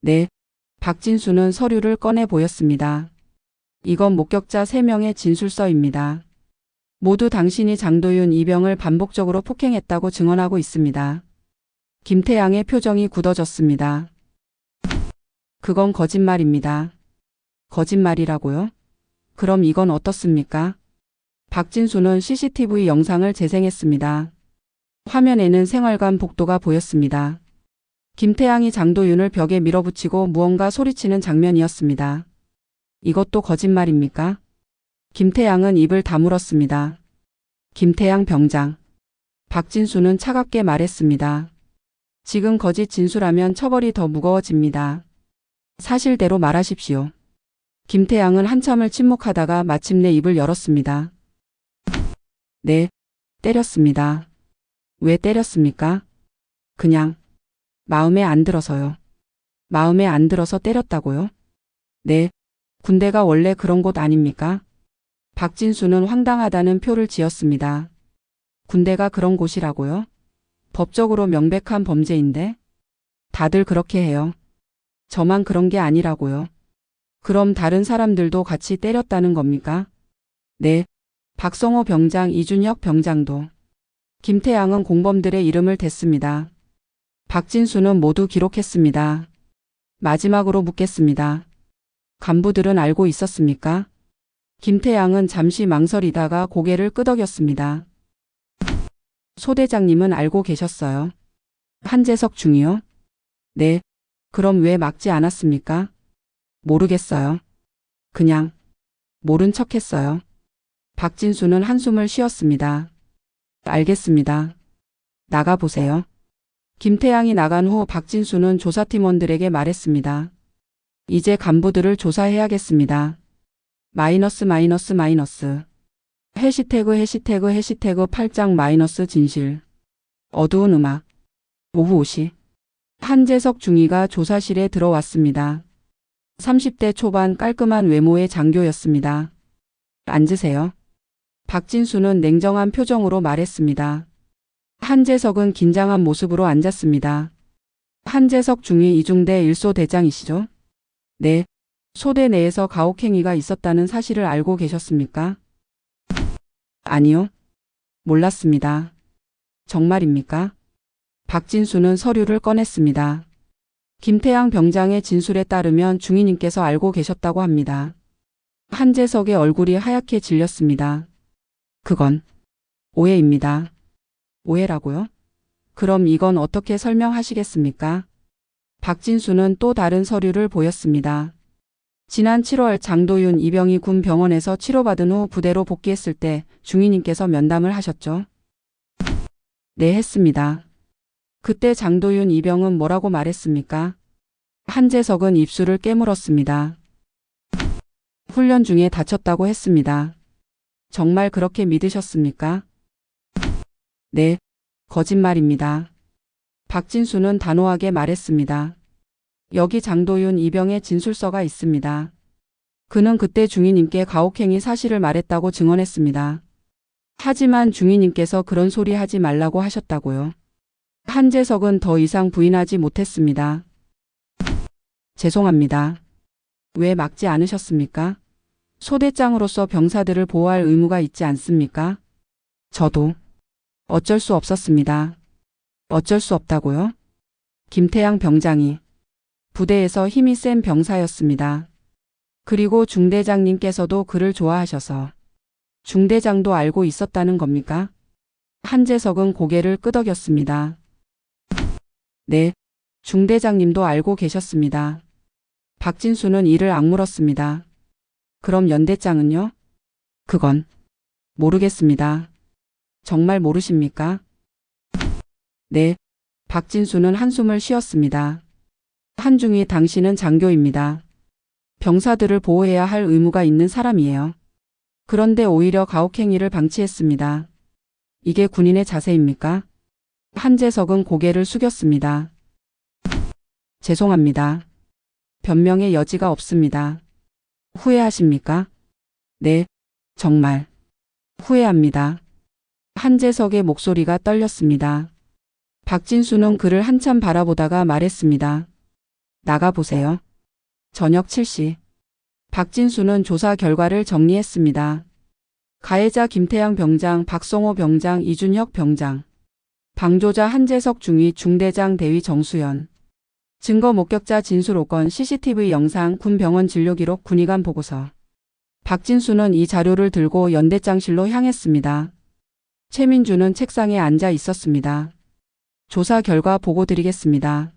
A: 네. 박진수는 서류를 꺼내 보였습니다. 이건 목격자 3명의 진술서입니다. 모두 당신이 장도윤 이병을 반복적으로 폭행했다고 증언하고 있습니다. 김태양의 표정이 굳어졌습니다. 그건 거짓말입니다. 거짓말이라고요? 그럼 이건 어떻습니까? 박진수는 CCTV 영상을 재생했습니다. 화면에는 생활관 복도가 보였습니다. 김태양이 장도윤을 벽에 밀어붙이고 무언가 소리치는 장면이었습니다. 이것도 거짓말입니까? 김태양은 입을 다물었습니다. 김태양 병장. 박진수는 차갑게 말했습니다. 지금 거짓 진술하면 처벌이 더 무거워집니다. 사실대로 말하십시오. 김태양은 한참을 침묵하다가 마침내 입을 열었습니다. 네, 때렸습니다. 왜 때렸습니까? 그냥 마음에 안 들어서요. 마음에 안 들어서 때렸다고요? 네, 군대가 원래 그런 곳 아닙니까? 박진수는 황당하다는 표를 지었습니다. 군대가 그런 곳이라고요? 법적으로 명백한 범죄인데? 다들 그렇게 해요. 저만 그런 게 아니라고요. 그럼 다른 사람들도 같이 때렸다는 겁니까? 네. 박성호 병장, 이준혁 병장도. 김태양은 공범들의 이름을 댔습니다. 박진수는 모두 기록했습니다. 마지막으로 묻겠습니다. 간부들은 알고 있었습니까? 김태양은 잠시 망설이다가 고개를 끄덕였습니다. 소대장님은 알고 계셨어요. 한재석 중이요? 네. 그럼 왜 막지 않았습니까? 모르겠어요. 그냥 모른 척했어요. 박진수는 한숨을 쉬었습니다. 알겠습니다. 나가보세요. 김태양이 나간 후 박진수는 조사팀원들에게 말했습니다. 이제 간부들을 조사해야겠습니다. 마이너스 마이너스 마이너스. 해시태그 해시태그 해시태그 8장 마이너스 진실. 어두운 음악. 오후 5시. 한재석 중위가 조사실에 들어왔습니다. 30대 초반 깔끔한 외모의 장교였습니다. 앉으세요. 박진수는 냉정한 표정으로 말했습니다. 한재석은 긴장한 모습으로 앉았습니다. 한재석 중위 이중대 1소 대장이시죠? 네. 소대 내에서 가혹행위가 있었다는 사실을 알고 계셨습니까? 아니요. 몰랐습니다. 정말입니까? 박진수는 서류를 꺼냈습니다. 김태양 병장의 진술에 따르면 중위님께서 알고 계셨다고 합니다. 한재석의 얼굴이 하얗게 질렸습니다. 그건 오해입니다. 오해라고요? 그럼 이건 어떻게 설명하시겠습니까? 박진수는 또 다른 서류를 보였습니다. 지난 7월 장도윤 이병이 군 병원에서 치료받은 후 부대로 복귀했을 때 중위님께서 면담을 하셨죠? 네, 했습니다. 그때 장도윤 이병은 뭐라고 말했습니까? 한재석은 입술을 깨물었습니다. 훈련 중에 다쳤다고 했습니다. 정말 그렇게 믿으셨습니까? 네, 거짓말입니다. 박진수는 단호하게 말했습니다. 여기 장도윤 이병의 진술서가 있습니다. 그는 그때 중위님께 가혹행위 사실을 말했다고 증언했습니다. 하지만 중위님께서 그런 소리 하지 말라고 하셨다고요. 한재석은 더 이상 부인하지 못했습니다. 죄송합니다. 왜 막지 않으셨습니까? 소대장으로서 병사들을 보호할 의무가 있지 않습니까? 저도 어쩔 수 없었습니다. 어쩔 수 없다고요? 김태양 병장이 부대에서 힘이 센 병사였습니다. 그리고 중대장님께서도 그를 좋아하셔서 중대장도 알고 있었다는 겁니까? 한재석은 고개를 끄덕였습니다. 네, 중대장님도 알고 계셨습니다. 박진수는 이를 악물었습니다. 그럼 연대장은요? 그건 모르겠습니다. 정말 모르십니까? 네, 박진수는 한숨을 쉬었습니다. 한중위 당신은 장교입니다. 병사들을 보호해야 할 의무가 있는 사람이에요. 그런데 오히려 가혹행위를 방치했습니다. 이게 군인의 자세입니까? 한재석은 고개를 숙였습니다. 죄송합니다. 변명의 여지가 없습니다. 후회하십니까? 네, 정말 후회합니다. 한재석의 목소리가 떨렸습니다. 박진수는 그를 한참 바라보다가 말했습니다. 나가보세요. 저녁 7시. 박진수는 조사 결과를 정리했습니다. 가해자 김태양 병장, 박성호 병장, 이준혁 병장, 방조자 한재석 중위, 중대장 대위 정수연. 증거 목격자 진술 5건, CCTV 영상, 군병원 진료기록, 군의관 보고서. 박진수는 이 자료를 들고 연대장실로 향했습니다. 최민주는 책상에 앉아 있었습니다. 조사 결과 보고 드리겠습니다.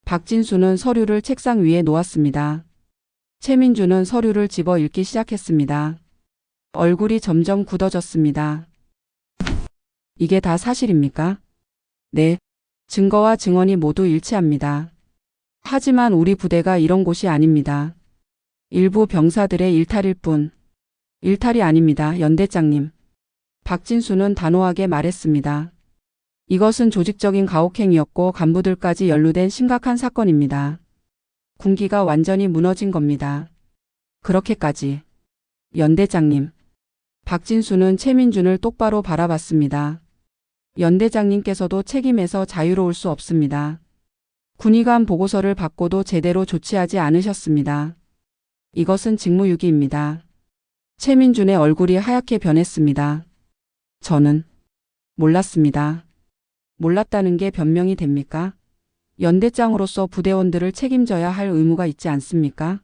A: 박진수는 서류를 책상 위에 놓았습니다. 최민주는 서류를 집어 읽기 시작했습니다. 얼굴이 점점 굳어졌습니다. 이게 다 사실입니까? 네. 증거와 증언이 모두 일치합니다. 하지만 우리 부대가 이런 곳이 아닙니다. 일부 병사들의 일탈일 뿐. 일탈이 아닙니다, 연대장님. 박진수는 단호하게 말했습니다. 이것은 조직적인 가혹행위였고 간부들까지 연루된 심각한 사건입니다. 군기가 완전히 무너진 겁니다. 그렇게까지. 연대장님. 박진수는 최민준을 똑바로 바라봤습니다. 연대장님께서도 책임에서 자유로울 수 없습니다. 군의관 보고서를 받고도 제대로 조치하지 않으셨습니다. 이것은 직무유기입니다. 최민준의 얼굴이 하얗게 변했습니다. 저는 몰랐습니다. 몰랐다는 게 변명이 됩니까? 연대장으로서 부대원들을 책임져야 할 의무가 있지 않습니까?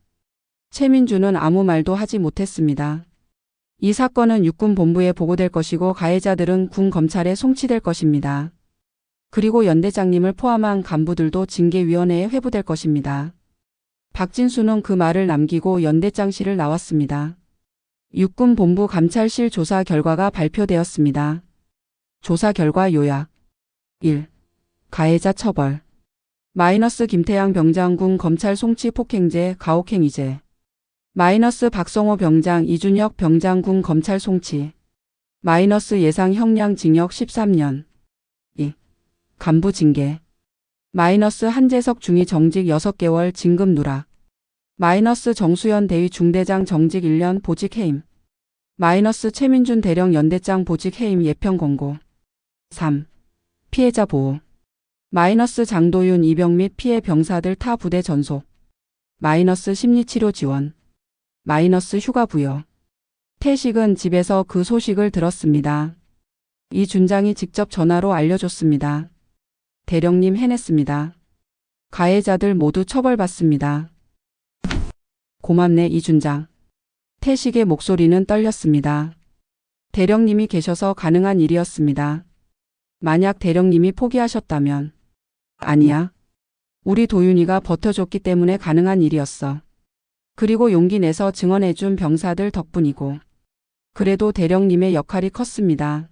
A: 최민주는 아무 말도 하지 못했습니다. 이 사건은 육군본부에 보고될 것이고 가해자들은 군 검찰에 송치될 것입니다. 그리고 연대장님을 포함한 간부들도 징계위원회에 회부될 것입니다. 박진수는 그 말을 남기고 연대장실을 나왔습니다. 육군본부 감찰실 조사 결과가 발표되었습니다. 조사 결과 요약 1. 가해자 처벌 마이너스 김태양 병장 군 검찰 송치 폭행죄 가혹행위죄 마이너스 박성호 병장 이준혁 병장 군 검찰 송치 마이너스 예상 형량 징역 13년 2. 간부 징계 마이너스 한재석 중위 정직 6개월 진급 누락 마이너스 정수현 대위 중대장 정직 1년 보직 해임 마이너스 최민준 대령 연대장 보직 해임 예편 권고 3. 피해자 보호 마이너스 장도윤 이병 및 피해 병사들 타 부대 전속 마이너스 심리치료 지원 마이너스 휴가 부여 태식은 집에서 그 소식을 들었습니다. 이 준장이 직접 전화로 알려줬습니다. 대령님 해냈습니다. 가해자들 모두 처벌받습니다. 고맙네 이 준장. 태식의 목소리는 떨렸습니다. 대령님이 계셔서 가능한 일이었습니다. 만약 대령님이 포기하셨다면 아니야. 우리 도윤이가 버텨줬기 때문에 가능한 일이었어. 그리고 용기 내서 증언해준 병사들 덕분이고 그래도 대령님의 역할이 컸습니다.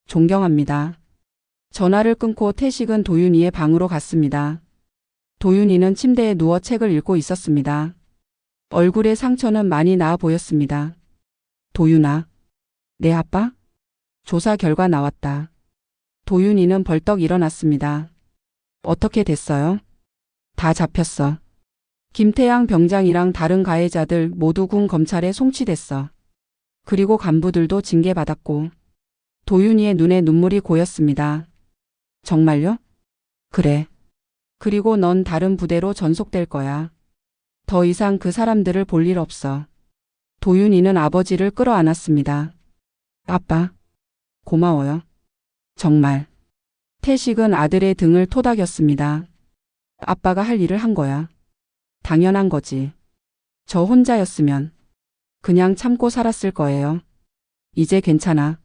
A: 존경합니다. 전화를 끊고 태식은 도윤이의 방으로 갔습니다. 도윤이는 침대에 누워 책을 읽고 있었습니다. 얼굴의 상처는 많이 나아 보였습니다. 도윤아. 네 아빠? 조사 결과 나왔다. 도윤이는 벌떡 일어났습니다. 어떻게 됐어요? 다 잡혔어. 김태양 병장이랑 다른 가해자들 모두 군 검찰에 송치됐어. 그리고 간부들도 징계받았고. 도윤이의 눈에 눈물이 고였습니다. 정말요? 그래. 그리고 넌 다른 부대로 전속될 거야. 더 이상 그 사람들을 볼 일 없어. 도윤이는 아버지를 끌어안았습니다. 아빠. 고마워요. 정말. 태식은 아들의 등을 토닥였습니다. 아빠가 할 일을 한 거야. 당연한 거지. 저 혼자였으면 그냥 참고 살았을 거예요. 이제 괜찮아.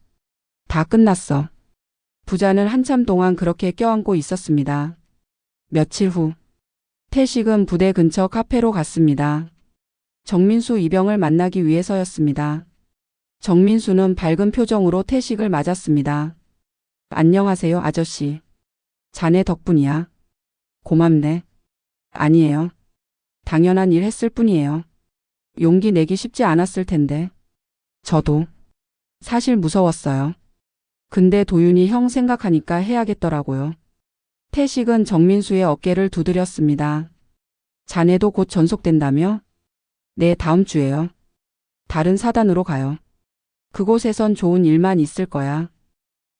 A: 다 끝났어. 부자는 한참 동안 그렇게 껴안고 있었습니다. 며칠 후 태식은 부대 근처 카페로 갔습니다. 정민수 이병을 만나기 위해서였습니다. 정민수는 밝은 표정으로 태식을 맞았습니다. 안녕하세요 아저씨. 자네 덕분이야. 고맙네. 아니에요. 당연한 일 했을 뿐이에요. 용기 내기 쉽지 않았을 텐데. 저도 사실 무서웠어요. 근데 도윤이 형 생각하니까 해야겠더라고요. 태식은 정민수의 어깨를 두드렸습니다. 자네도 곧 전속된다며? 네, 다음 주에요. 다른 사단으로 가요. 그곳에선 좋은 일만 있을 거야.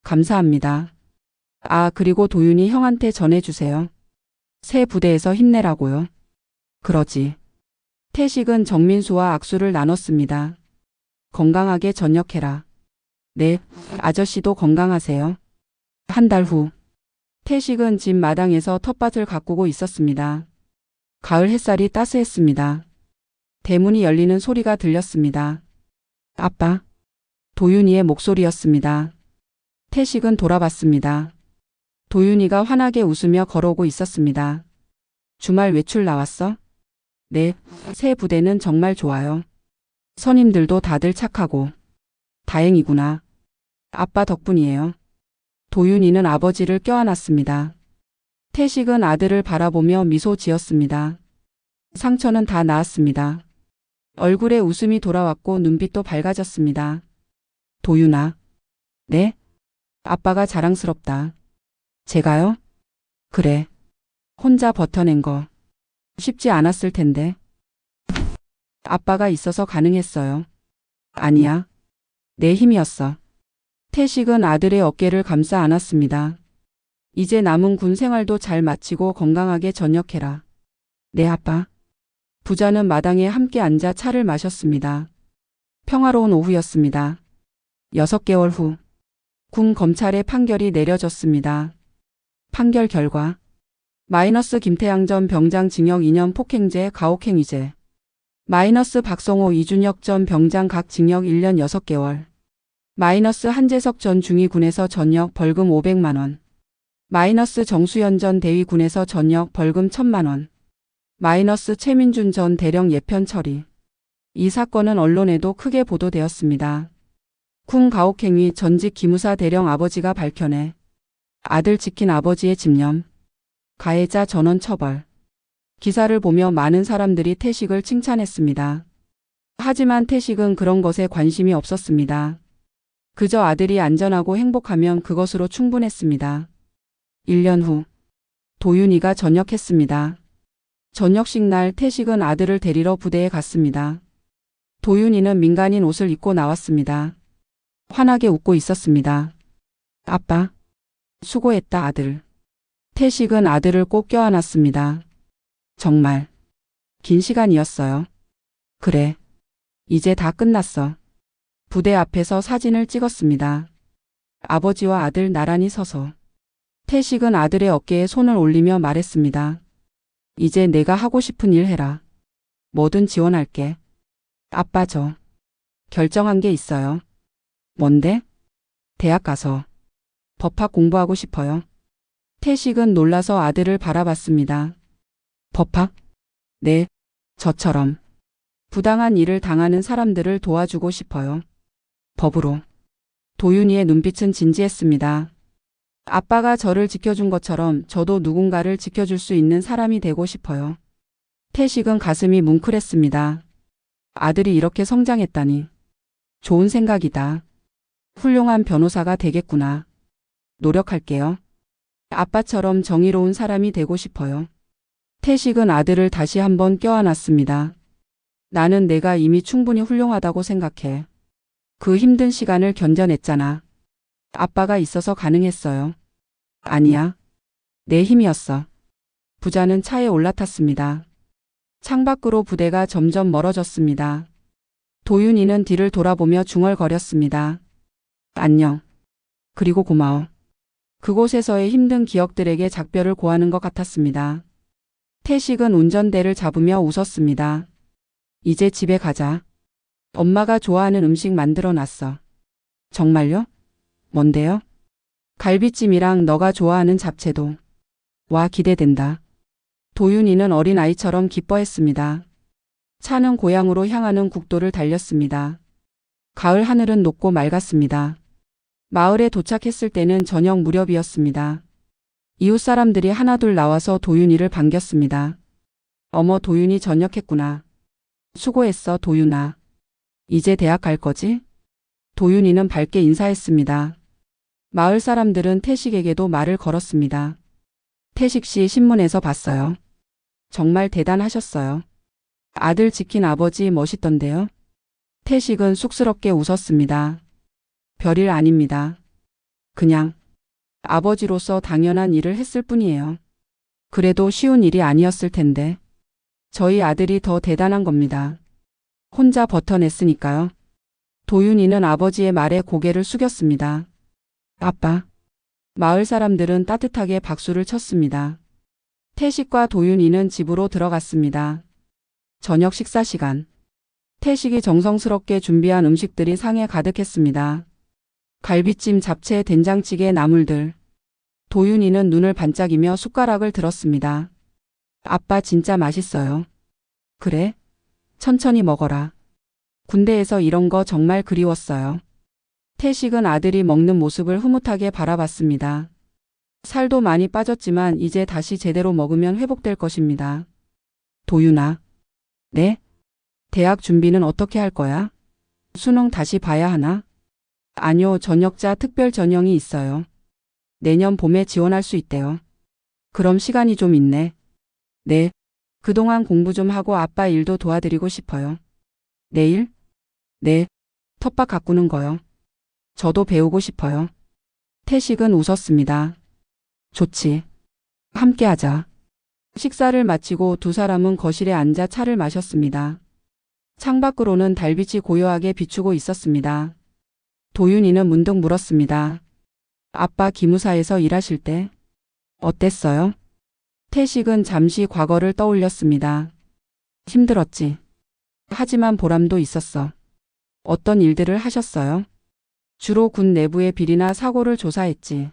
A: 감사합니다. 아, 그리고 도윤이 형한테 전해주세요. 새 부대에서 힘내라고요. 그러지. 태식은 정민수와 악수를 나눴습니다. 건강하게 전역해라. 네, 아저씨도 건강하세요. 한 달 후. 태식은 집 마당에서 텃밭을 가꾸고 있었습니다. 가을 햇살이 따스했습니다. 대문이 열리는 소리가 들렸습니다. 아빠. 도윤이의 목소리였습니다. 태식은 돌아봤습니다. 도윤이가 환하게 웃으며 걸어오고 있었습니다. 주말 외출 나왔어? 네, 새 부대는 정말 좋아요. 선임들도 다들 착하고. 다행이구나. 아빠 덕분이에요. 도윤이는 아버지를 껴안았습니다. 태식은 아들을 바라보며 미소 지었습니다. 상처는 다 나았습니다. 얼굴에 웃음이 돌아왔고 눈빛도 밝아졌습니다. 도윤아. 네? 아빠가 자랑스럽다. 제가요? 그래. 혼자 버텨낸 거. 쉽지 않았을 텐데. 아빠가 있어서 가능했어요. 아니야. 내 힘이었어. 태식은 아들의 어깨를 감싸 안았습니다. 이제 남은 군 생활도 잘 마치고 건강하게 전역해라. 네 아빠. 부자는 마당에 함께 앉아 차를 마셨습니다. 평화로운 오후였습니다. 6개월 후. 군 검찰의 판결이 내려졌습니다. 판결 결과 마이너스 김태양 전 병장 징역 2년 폭행죄 가혹행위죄, 마이너스 박성호 이준혁 전 병장 각 징역 1년 6개월, 마이너스 한재석 전 중위군에서 전역 벌금 500만 원, 마이너스 정수현 전 대위군에서 전역 벌금 1000만 원, 마이너스 최민준 전 대령 예편 처리. 이 사건은 언론에도 크게 보도되었습니다. 군 가혹행위 전직 기무사 대령 아버지가 밝혀내 아들 지킨 아버지의 집념, 가해자 전원 처벌. 기사를 보며 많은 사람들이 태식을 칭찬했습니다. 하지만 태식은 그런 것에 관심이 없었습니다. 그저 아들이 안전하고 행복하면 그것으로 충분했습니다. 1년 후 도윤이가 전역했습니다. 전역식 날 태식은 아들을 데리러 부대에 갔습니다. 도윤이는 민간인 옷을 입고 나왔습니다. 환하게 웃고 있었습니다. 아빠, 수고했다 아들. 태식은 아들을 꼭 껴안았습니다. 정말 긴 시간이었어요. 그래, 이제 다 끝났어. 부대 앞에서 사진을 찍었습니다. 아버지와 아들 나란히 서서. 태식은 아들의 어깨에 손을 올리며 말했습니다. 이제 내가 하고 싶은 일 해라. 뭐든 지원할게. 아빠 저 결정한 게 있어요. 뭔데? 대학 가서 법학 공부하고 싶어요. 태식은 놀라서 아들을 바라봤습니다. 법학? 네, 저처럼 부당한 일을 당하는 사람들을 도와주고 싶어요. 법으로. 도윤이의 눈빛은 진지했습니다. 아빠가 저를 지켜준 것처럼 저도 누군가를 지켜줄 수 있는 사람이 되고 싶어요. 태식은 가슴이 뭉클했습니다. 아들이 이렇게 성장했다니. 좋은 생각이다. 훌륭한 변호사가 되겠구나. 노력할게요. 아빠처럼 정의로운 사람이 되고 싶어요. 태식은 아들을 다시 한번 껴안았습니다. 나는 내가 이미 충분히 훌륭하다고 생각해. 그 힘든 시간을 견뎌냈잖아. 아빠가 있어서 가능했어요. 아니야. 내 힘이었어. 부자는 차에 올라탔습니다. 창밖으로 부대가 점점 멀어졌습니다. 도윤이는 뒤를 돌아보며 중얼거렸습니다. 안녕. 그리고 고마워. 그곳에서의 힘든 기억들에게 작별을 고하는 것 같았습니다. 태식은 운전대를 잡으며 웃었습니다. 이제 집에 가자. 엄마가 좋아하는 음식 만들어 놨어. 정말요? 뭔데요? 갈비찜이랑 너가 좋아하는 잡채도. 와, 기대된다. 도윤이는 어린아이처럼 기뻐했습니다. 차는 고향으로 향하는 국도를 달렸습니다. 가을 하늘은 높고 맑았습니다. 마을에 도착했을 때는 저녁 무렵이었습니다. 이웃 사람들이 하나둘 나와서 도윤이를 반겼습니다. 어머, 도윤이 전역했구나. 수고했어, 도윤아. 이제 대학 갈 거지? 도윤이는 밝게 인사했습니다. 마을 사람들은 태식에게도 말을 걸었습니다. 태식 씨 신문에서 봤어요. 정말 대단하셨어요. 아들 지킨 아버지 멋있던데요. 태식은 쑥스럽게 웃었습니다. 별일 아닙니다. 그냥 아버지로서 당연한 일을 했을 뿐이에요. 그래도 쉬운 일이 아니었을 텐데. 저희 아들이 더 대단한 겁니다. 혼자 버텨냈으니까요. 도윤이는 아버지의 말에 고개를 숙였습니다. 아빠. 마을 사람들은 따뜻하게 박수를 쳤습니다. 태식과 도윤이는 집으로 들어갔습니다. 저녁 식사 시간. 태식이 정성스럽게 준비한 음식들이 상에 가득했습니다. 갈비찜, 잡채, 된장찌개, 나물들. 도윤이는 눈을 반짝이며 숟가락을 들었습니다. 아빠 진짜 맛있어요. 그래? 천천히 먹어라. 군대에서 이런 거 정말 그리웠어요. 태식은 아들이 먹는 모습을 흐뭇하게 바라봤습니다. 살도 많이 빠졌지만 이제 다시 제대로 먹으면 회복될 것입니다. 도윤아. 네? 대학 준비는 어떻게 할 거야? 수능 다시 봐야 하나? 아니요, 전역자 특별 전형이 있어요. 내년 봄에 지원할 수 있대요. 그럼 시간이 좀 있네. 네. 그동안 공부 좀 하고 아빠 일도 도와드리고 싶어요. 내일? 네. 텃밭 가꾸는 거요. 저도 배우고 싶어요. 태식은 웃었습니다. 좋지. 함께 하자. 식사를 마치고 두 사람은 거실에 앉아 차를 마셨습니다. 창밖으로는 달빛이 고요하게 비추고 있었습니다. 도윤이는 문득 물었습니다. 아빠 기무사에서 일하실 때 어땠어요? 태식은 잠시 과거를 떠올렸습니다. 힘들었지. 하지만 보람도 있었어. 어떤 일들을 하셨어요? 주로 군 내부의 비리나 사고를 조사했지.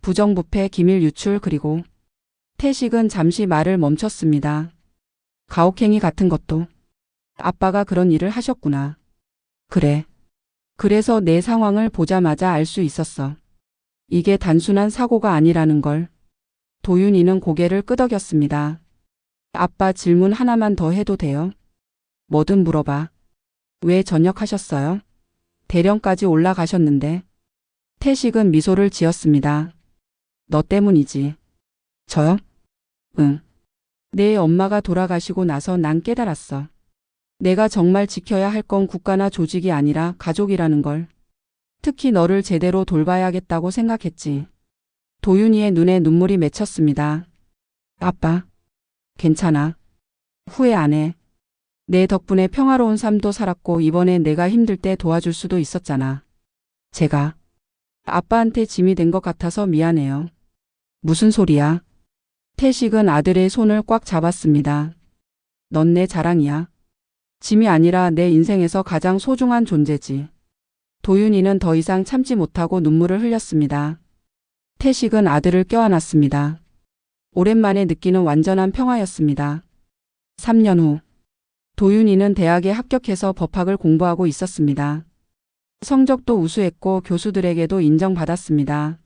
A: 부정부패, 기밀 유출 그리고 태식은 잠시 말을 멈췄습니다. 가혹행위 같은 것도. 아빠가 그런 일을 하셨구나. 그래. 그래서 내 상황을 보자마자 알 수 있었어. 이게 단순한 사고가 아니라는 걸. 도윤이는 고개를 끄덕였습니다. 아빠 질문 하나만 더 해도 돼요? 뭐든 물어봐. 왜 전역하셨어요? 대령까지 올라가셨는데. 태식은 미소를 지었습니다. 너 때문이지. 저요? 응. 내 엄마가 돌아가시고 나서 난 깨달았어. 내가 정말 지켜야 할 건 국가나 조직이 아니라 가족이라는 걸. 특히 너를 제대로 돌봐야겠다고 생각했지. 도윤이의 눈에 눈물이 맺혔습니다. 아빠, 괜찮아. 후회 안 해. 내 덕분에 평화로운 삶도 살았고 이번에 내가 힘들 때 도와줄 수도 있었잖아. 제가 아빠한테 짐이 된 것 같아서 미안해요. 무슨 소리야? 태식은 아들의 손을 꽉 잡았습니다. 넌 내 자랑이야. 짐이 아니라 내 인생에서 가장 소중한 존재지. 도윤이는 더 이상 참지 못하고 눈물을 흘렸습니다. 태식은 아들을 껴안았습니다. 오랜만에 느끼는 완전한 평화였습니다. 3년 후, 도윤이는 대학에 합격해서 법학을 공부하고 있었습니다. 성적도 우수했고 교수들에게도 인정받았습니다.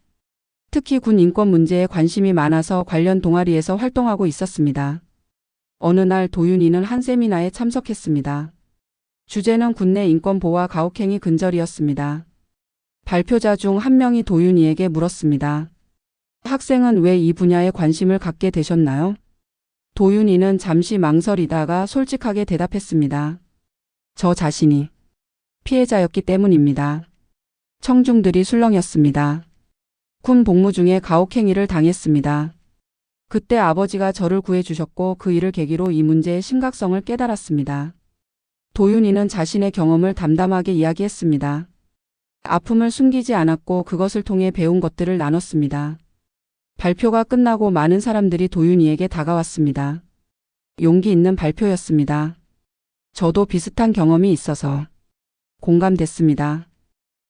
A: 특히 군 인권 문제에 관심이 많아서 관련 동아리에서 활동하고 있었습니다. 어느 날 도윤이는 한 세미나에 참석했습니다. 주제는 군내 인권 보호와 가혹행위 근절이었습니다. 발표자 중 한 명이 도윤이에게 물었습니다. 학생은 왜 이 분야에 관심을 갖게 되셨나요? 도윤이는 잠시 망설이다가 솔직하게 대답했습니다. 저 자신이 피해자였기 때문입니다. 청중들이 술렁였습니다. 군 복무 중에 가혹행위를 당했습니다. 그때 아버지가 저를 구해주셨고 그 일을 계기로 이 문제의 심각성을 깨달았습니다. 도윤이는 자신의 경험을 담담하게 이야기했습니다. 아픔을 숨기지 않았고 그것을 통해 배운 것들을 나눴습니다. 발표가 끝나고 많은 사람들이 도윤이에게 다가왔습니다. 용기 있는 발표였습니다. 저도 비슷한 경험이 있어서 공감됐습니다.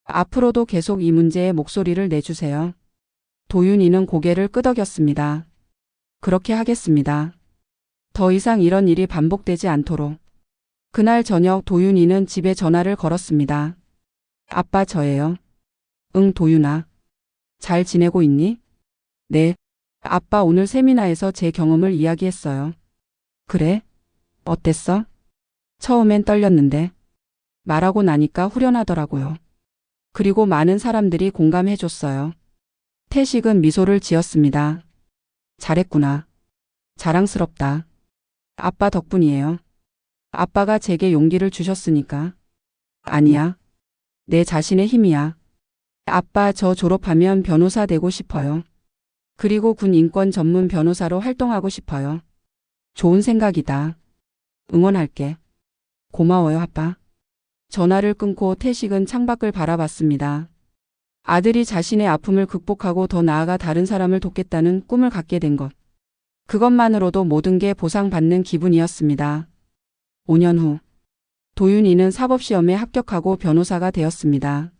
A: 앞으로도 계속 이 문제에 목소리를 내주세요. 도윤이는 고개를 끄덕였습니다. 그렇게 하겠습니다. 더 이상 이런 일이 반복되지 않도록. 그날 저녁 도윤이는 집에 전화를 걸었습니다. 아빠 저예요. 응 도윤아. 잘 지내고 있니? 네. 아빠 오늘 세미나에서 제 경험을 이야기했어요. 그래? 어땠어? 처음엔 떨렸는데 말하고 나니까 후련하더라고요. 그리고 많은 사람들이 공감해줬어요. 태식은 미소를 지었습니다. 잘했구나. 자랑스럽다. 아빠 덕분이에요. 아빠가 제게 용기를 주셨으니까. 아니야. 내 자신의 힘이야. 아빠 저 졸업하면 변호사 되고 싶어요. 그리고 군 인권 전문 변호사로 활동하고 싶어요. 좋은 생각이다. 응원할게. 고마워요 아빠. 전화를 끊고 태식은 창밖을 바라봤습니다. 아들이 자신의 아픔을 극복하고 더 나아가 다른 사람을 돕겠다는 꿈을 갖게 된 것. 그것만으로도 모든 게 보상받는 기분이었습니다. 5년 후, 도윤이는 사법시험에 합격하고 변호사가 되었습니다.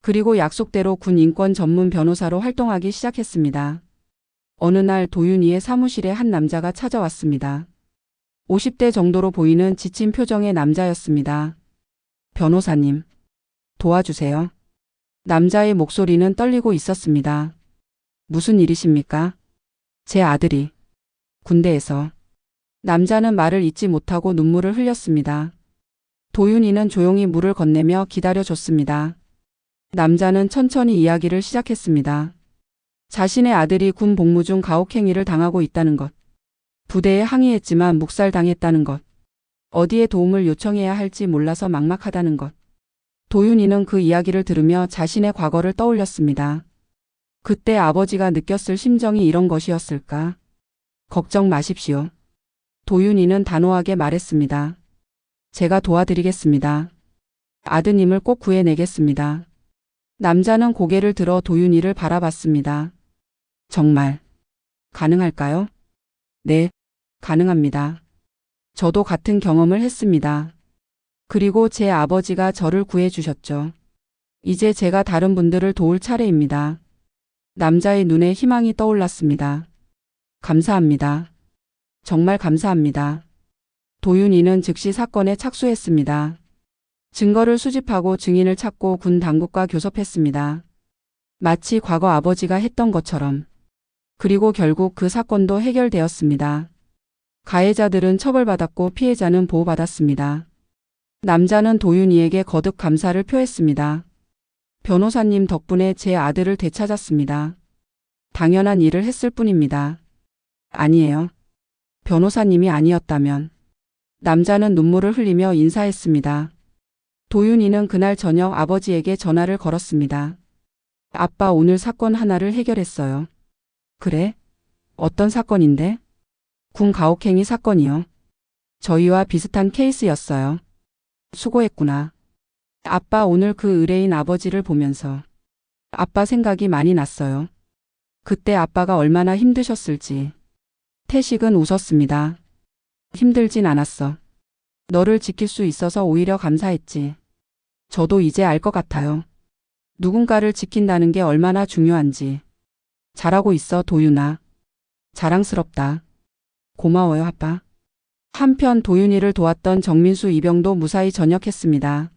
A: 그리고 약속대로 군 인권 전문 변호사로 활동하기 시작했습니다. 어느 날 도윤이의 사무실에 한 남자가 찾아왔습니다. 50대 정도로 보이는 지친 표정의 남자였습니다. 변호사님, 도와주세요. 남자의 목소리는 떨리고 있었습니다. 무슨 일이십니까? 제 아들이 군대에서. 남자는 말을 잇지 못하고 눈물을 흘렸습니다. 도윤이는 조용히 물을 건네며 기다려줬습니다. 남자는 천천히 이야기를 시작했습니다. 자신의 아들이 군 복무 중 가혹행위를 당하고 있다는 것. 부대에 항의했지만 묵살당했다는 것. 어디에 도움을 요청해야 할지 몰라서 막막하다는 것. 도윤이는 그 이야기를 들으며 자신의 과거를 떠올렸습니다. 그때 아버지가 느꼈을 심정이 이런 것이었을까? 걱정 마십시오. 도윤이는 단호하게 말했습니다. 제가 도와드리겠습니다. 아드님을 꼭 구해내겠습니다. 남자는 고개를 들어 도윤이를 바라봤습니다. 정말 가능할까요? 네, 가능합니다. 저도 같은 경험을 했습니다. 그리고 제 아버지가 저를 구해주셨죠. 이제 제가 다른 분들을 도울 차례입니다. 남자의 눈에 희망이 떠올랐습니다. 감사합니다. 정말 감사합니다. 도윤이는 즉시 사건에 착수했습니다. 증거를 수집하고 증인을 찾고 군 당국과 교섭했습니다. 마치 과거 아버지가 했던 것처럼. 그리고 결국 그 사건도 해결되었습니다. 가해자들은 처벌받았고 피해자는 보호받았습니다. 남자는 도윤이에게 거듭 감사를 표했습니다. 변호사님 덕분에 제 아들을 되찾았습니다. 당연한 일을 했을 뿐입니다. 아니에요. 변호사님이 아니었다면. 남자는 눈물을 흘리며 인사했습니다. 도윤이는 그날 저녁 아버지에게 전화를 걸었습니다. 아빠, 오늘 사건 하나를 해결했어요. 그래? 어떤 사건인데? 군 가혹행위 사건이요. 저희와 비슷한 케이스였어요. 수고했구나. 아빠, 오늘 그 의뢰인 아버지를 보면서 아빠 생각이 많이 났어요. 그때 아빠가 얼마나 힘드셨을지. 태식은 웃었습니다. 힘들진 않았어. 너를 지킬 수 있어서 오히려 감사했지. 저도 이제 알 것 같아요. 누군가를 지킨다는 게 얼마나 중요한지. 잘하고 있어, 도윤아. 자랑스럽다. 고마워요, 아빠. 한편 도윤이를 도왔던 정민수 이병도 무사히 전역했습니다.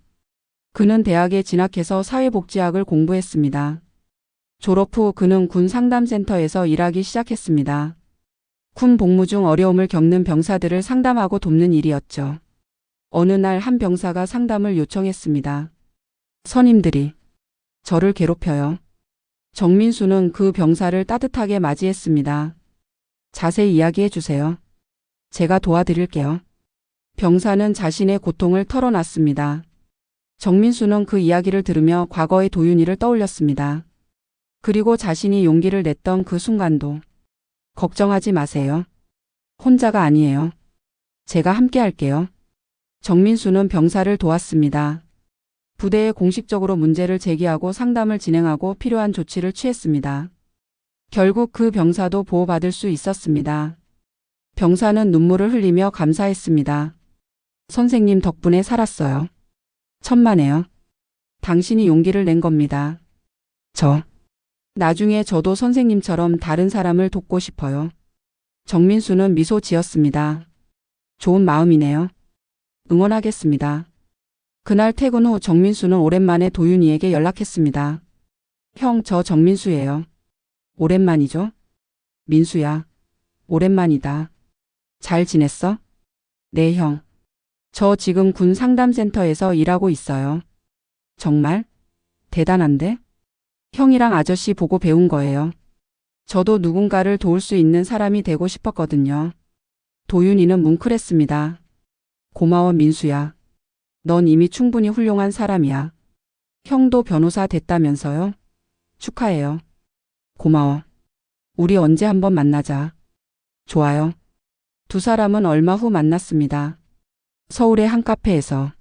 A: 그는 대학에 진학해서 사회복지학을 공부했습니다. 졸업 후 그는 군 상담센터에서 일하기 시작했습니다. 군 복무 중 어려움을 겪는 병사들을 상담하고 돕는 일이었죠. 어느 날 한 병사가 상담을 요청했습니다. 선임들이 저를 괴롭혀요. 정민수는 그 병사를 따뜻하게 맞이했습니다. 자세히 이야기해 주세요. 제가 도와드릴게요. 병사는 자신의 고통을 털어놨습니다. 정민수는 그 이야기를 들으며 과거의 도윤이를 떠올렸습니다. 그리고 자신이 용기를 냈던 그 순간도. 걱정하지 마세요. 혼자가 아니에요. 제가 함께 할게요. 정민수는 병사를 도왔습니다. 부대에 공식적으로 문제를 제기하고 상담을 진행하고 필요한 조치를 취했습니다. 결국 그 병사도 보호받을 수 있었습니다. 병사는 눈물을 흘리며 감사했습니다. 선생님 덕분에 살았어요. 천만에요. 당신이 용기를 낸 겁니다. 나중에 저도 선생님처럼 다른 사람을 돕고 싶어요. 정민수는 미소 지었습니다. 좋은 마음이네요. 응원하겠습니다. 그날 퇴근 후 정민수는 오랜만에 도윤이에게 연락했습니다. 형, 저 정민수예요. 오랜만이죠? 민수야. 오랜만이다. 잘 지냈어? 네, 형. 저 지금 군 상담센터에서 일하고 있어요. 정말? 대단한데? 형이랑 아저씨 보고 배운 거예요. 저도 누군가를 도울 수 있는 사람이 되고 싶었거든요. 도윤이는 뭉클했습니다. 고마워, 민수야. 넌 이미 충분히 훌륭한 사람이야. 형도 변호사 됐다면서요? 축하해요. 고마워. 우리 언제 한번 만나자. 좋아요. 두 사람은 얼마 후 만났습니다. 서울의 한 카페에서.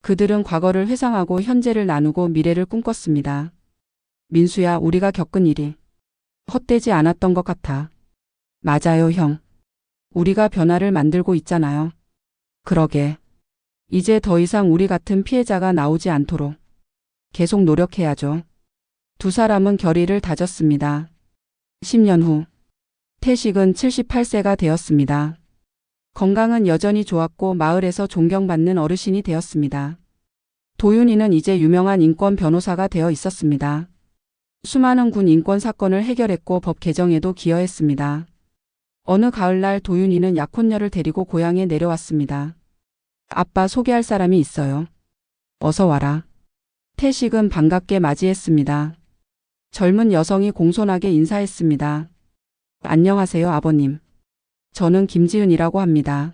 A: 그들은 과거를 회상하고 현재를 나누고 미래를 꿈꿨습니다. 민수야, 우리가 겪은 일이 헛되지 않았던 것 같아. 맞아요, 형. 우리가 변화를 만들고 있잖아요. 그러게. 이제 더 이상 우리 같은 피해자가 나오지 않도록 계속 노력해야죠. 두 사람은 결의를 다졌습니다. 10년 후. 태식은 78세가 되었습니다. 건강은 여전히 좋았고 마을에서 존경받는 어르신이 되었습니다. 도윤이는 이제 유명한 인권 변호사가 되어 있었습니다. 수많은 군 인권 사건을 해결했고 법 개정에도 기여했습니다. 어느 가을날 도윤이는 약혼녀를 데리고 고향에 내려왔습니다. 아빠, 소개할 사람이 있어요. 어서 와라. 태식은 반갑게 맞이했습니다. 젊은 여성이 공손하게 인사했습니다. 안녕하세요, 아버님. 저는 김지은이라고 합니다.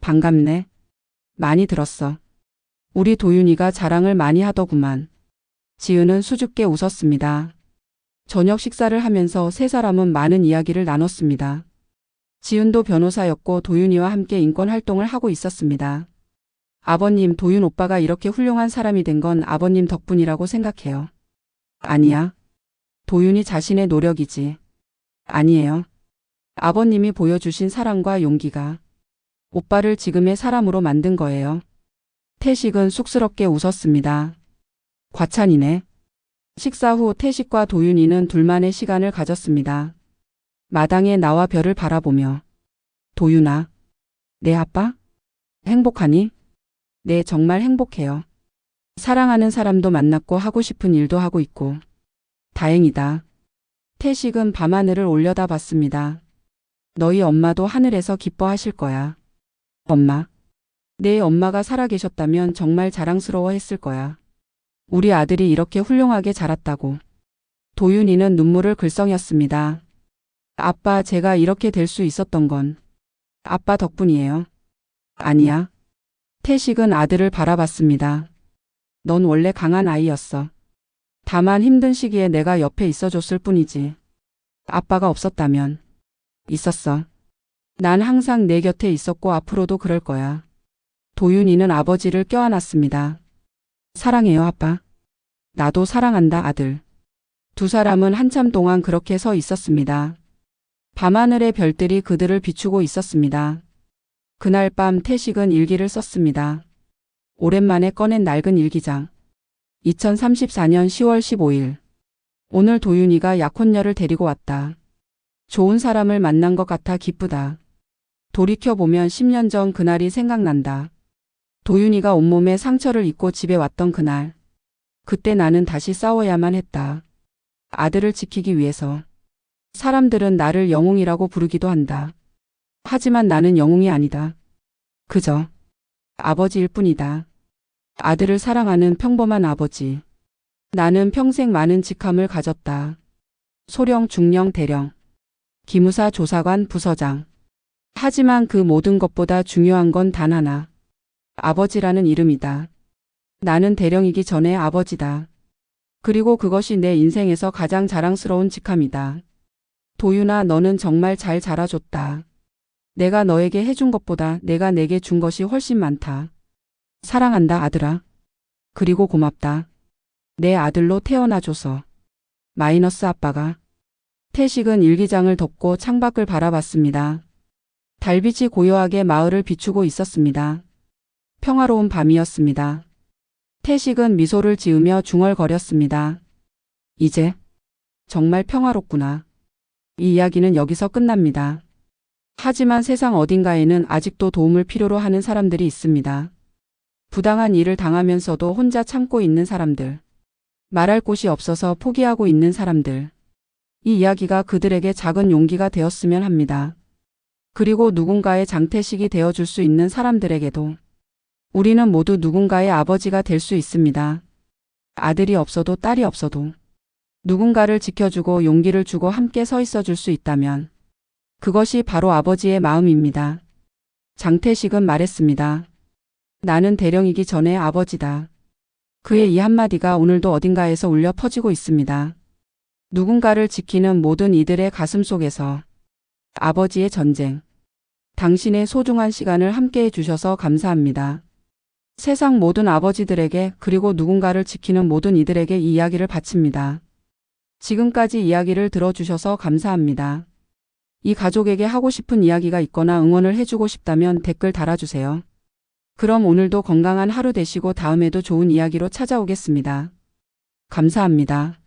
A: 반갑네. 많이 들었어. 우리 도윤이가 자랑을 많이 하더구만. 지은은 수줍게 웃었습니다. 저녁 식사를 하면서 세 사람은 많은 이야기를 나눴습니다. 지은도 변호사였고 도윤이와 함께 인권 활동을 하고 있었습니다. 아버님, 도윤 오빠가 이렇게 훌륭한 사람이 된 건 아버님 덕분이라고 생각해요. 아니야. 도윤이 자신의 노력이지. 아니에요. 아버님이 보여주신 사랑과 용기가 오빠를 지금의 사람으로 만든 거예요. 태식은 쑥스럽게 웃었습니다. 과찬이네. 식사 후 태식과 도윤이는 둘만의 시간을 가졌습니다. 마당에 나와 별을 바라보며 도윤아, 내 아빠? 행복하니? 네, 정말 행복해요. 사랑하는 사람도 만났고 하고 싶은 일도 하고 있고. 다행이다. 태식은 밤하늘을 올려다봤습니다. 너희 엄마도 하늘에서 기뻐하실 거야. 엄마. 내 엄마가 살아계셨다면 정말 자랑스러워했을 거야. 우리 아들이 이렇게 훌륭하게 자랐다고. 도윤이는 눈물을 글썽였습니다. 아빠, 제가 이렇게 될 수 있었던 건 아빠 덕분이에요. 아니야. 태식은 아들을 바라봤습니다. 넌 원래 강한 아이였어. 다만 힘든 시기에 내가 옆에 있어줬을 뿐이지. 아빠가 없었다면. 있었어. 난 항상 내 곁에 있었고 앞으로도 그럴 거야. 도윤이는 아버지를 껴안았습니다. 사랑해요, 아빠. 나도 사랑한다, 아들. 두 사람은 한참 동안 그렇게 서 있었습니다. 밤하늘의 별들이 그들을 비추고 있었습니다. 그날 밤 태식은 일기를 썼습니다. 오랜만에 꺼낸 낡은 일기장. 2034년 10월 15일. 오늘 도윤이가 약혼녀를 데리고 왔다. 좋은 사람을 만난 것 같아 기쁘다. 돌이켜보면 10년 전 그날이 생각난다. 도윤이가 온몸에 상처를 입고 집에 왔던 그날. 그때 나는 다시 싸워야만 했다. 아들을 지키기 위해서. 사람들은 나를 영웅이라고 부르기도 한다. 하지만 나는 영웅이 아니다. 그저 아버지일 뿐이다. 아들을 사랑하는 평범한 아버지. 나는 평생 많은 직함을 가졌다. 소령, 중령, 대령, 기무사, 조사관, 부서장. 하지만 그 모든 것보다 중요한 건 단 하나. 아버지라는 이름이다. 나는 대령이기 전에 아버지다. 그리고 그것이 내 인생에서 가장 자랑스러운 직함이다. 도윤아, 너는 정말 잘 자라줬다. 내가 너에게 해준 것보다 내가 내게 준 것이 훨씬 많다. 사랑한다, 아들아. 그리고 고맙다. 내 아들로 태어나줘서. 마이너스 아빠가. 태식은 일기장을 덮고 창밖을 바라봤습니다. 달빛이 고요하게 마을을 비추고 있었습니다. 평화로운 밤이었습니다. 태식은 미소를 지으며 중얼거렸습니다. 이제 정말 평화롭구나. 이 이야기는 여기서 끝납니다. 하지만 세상 어딘가에는 아직도 도움을 필요로 하는 사람들이 있습니다. 부당한 일을 당하면서도 혼자 참고 있는 사람들. 말할 곳이 없어서 포기하고 있는 사람들. 이 이야기가 그들에게 작은 용기가 되었으면 합니다. 그리고 누군가의 장태식이 되어줄 수 있는 사람들에게도 우리는 모두 누군가의 아버지가 될 수 있습니다. 아들이 없어도 딸이 없어도 누군가를 지켜주고 용기를 주고 함께 서 있어 줄 수 있다면 그것이 바로 아버지의 마음입니다. 장태식은 말했습니다. 나는 대령이기 전에 아버지다. 그의 이 한마디가 오늘도 어딘가에서 울려 퍼지고 있습니다. 누군가를 지키는 모든 이들의 가슴 속에서 아버지의 전쟁. 당신의 소중한 시간을 함께 해주셔서 감사합니다. 세상 모든 아버지들에게 그리고 누군가를 지키는 모든 이들에게 이 이야기를 바칩니다. 지금까지 이야기를 들어주셔서 감사합니다. 이 가족에게 하고 싶은 이야기가 있거나 응원을 해주고 싶다면 댓글 달아주세요. 그럼 오늘도 건강한 하루 되시고 다음에도 좋은 이야기로 찾아오겠습니다. 감사합니다.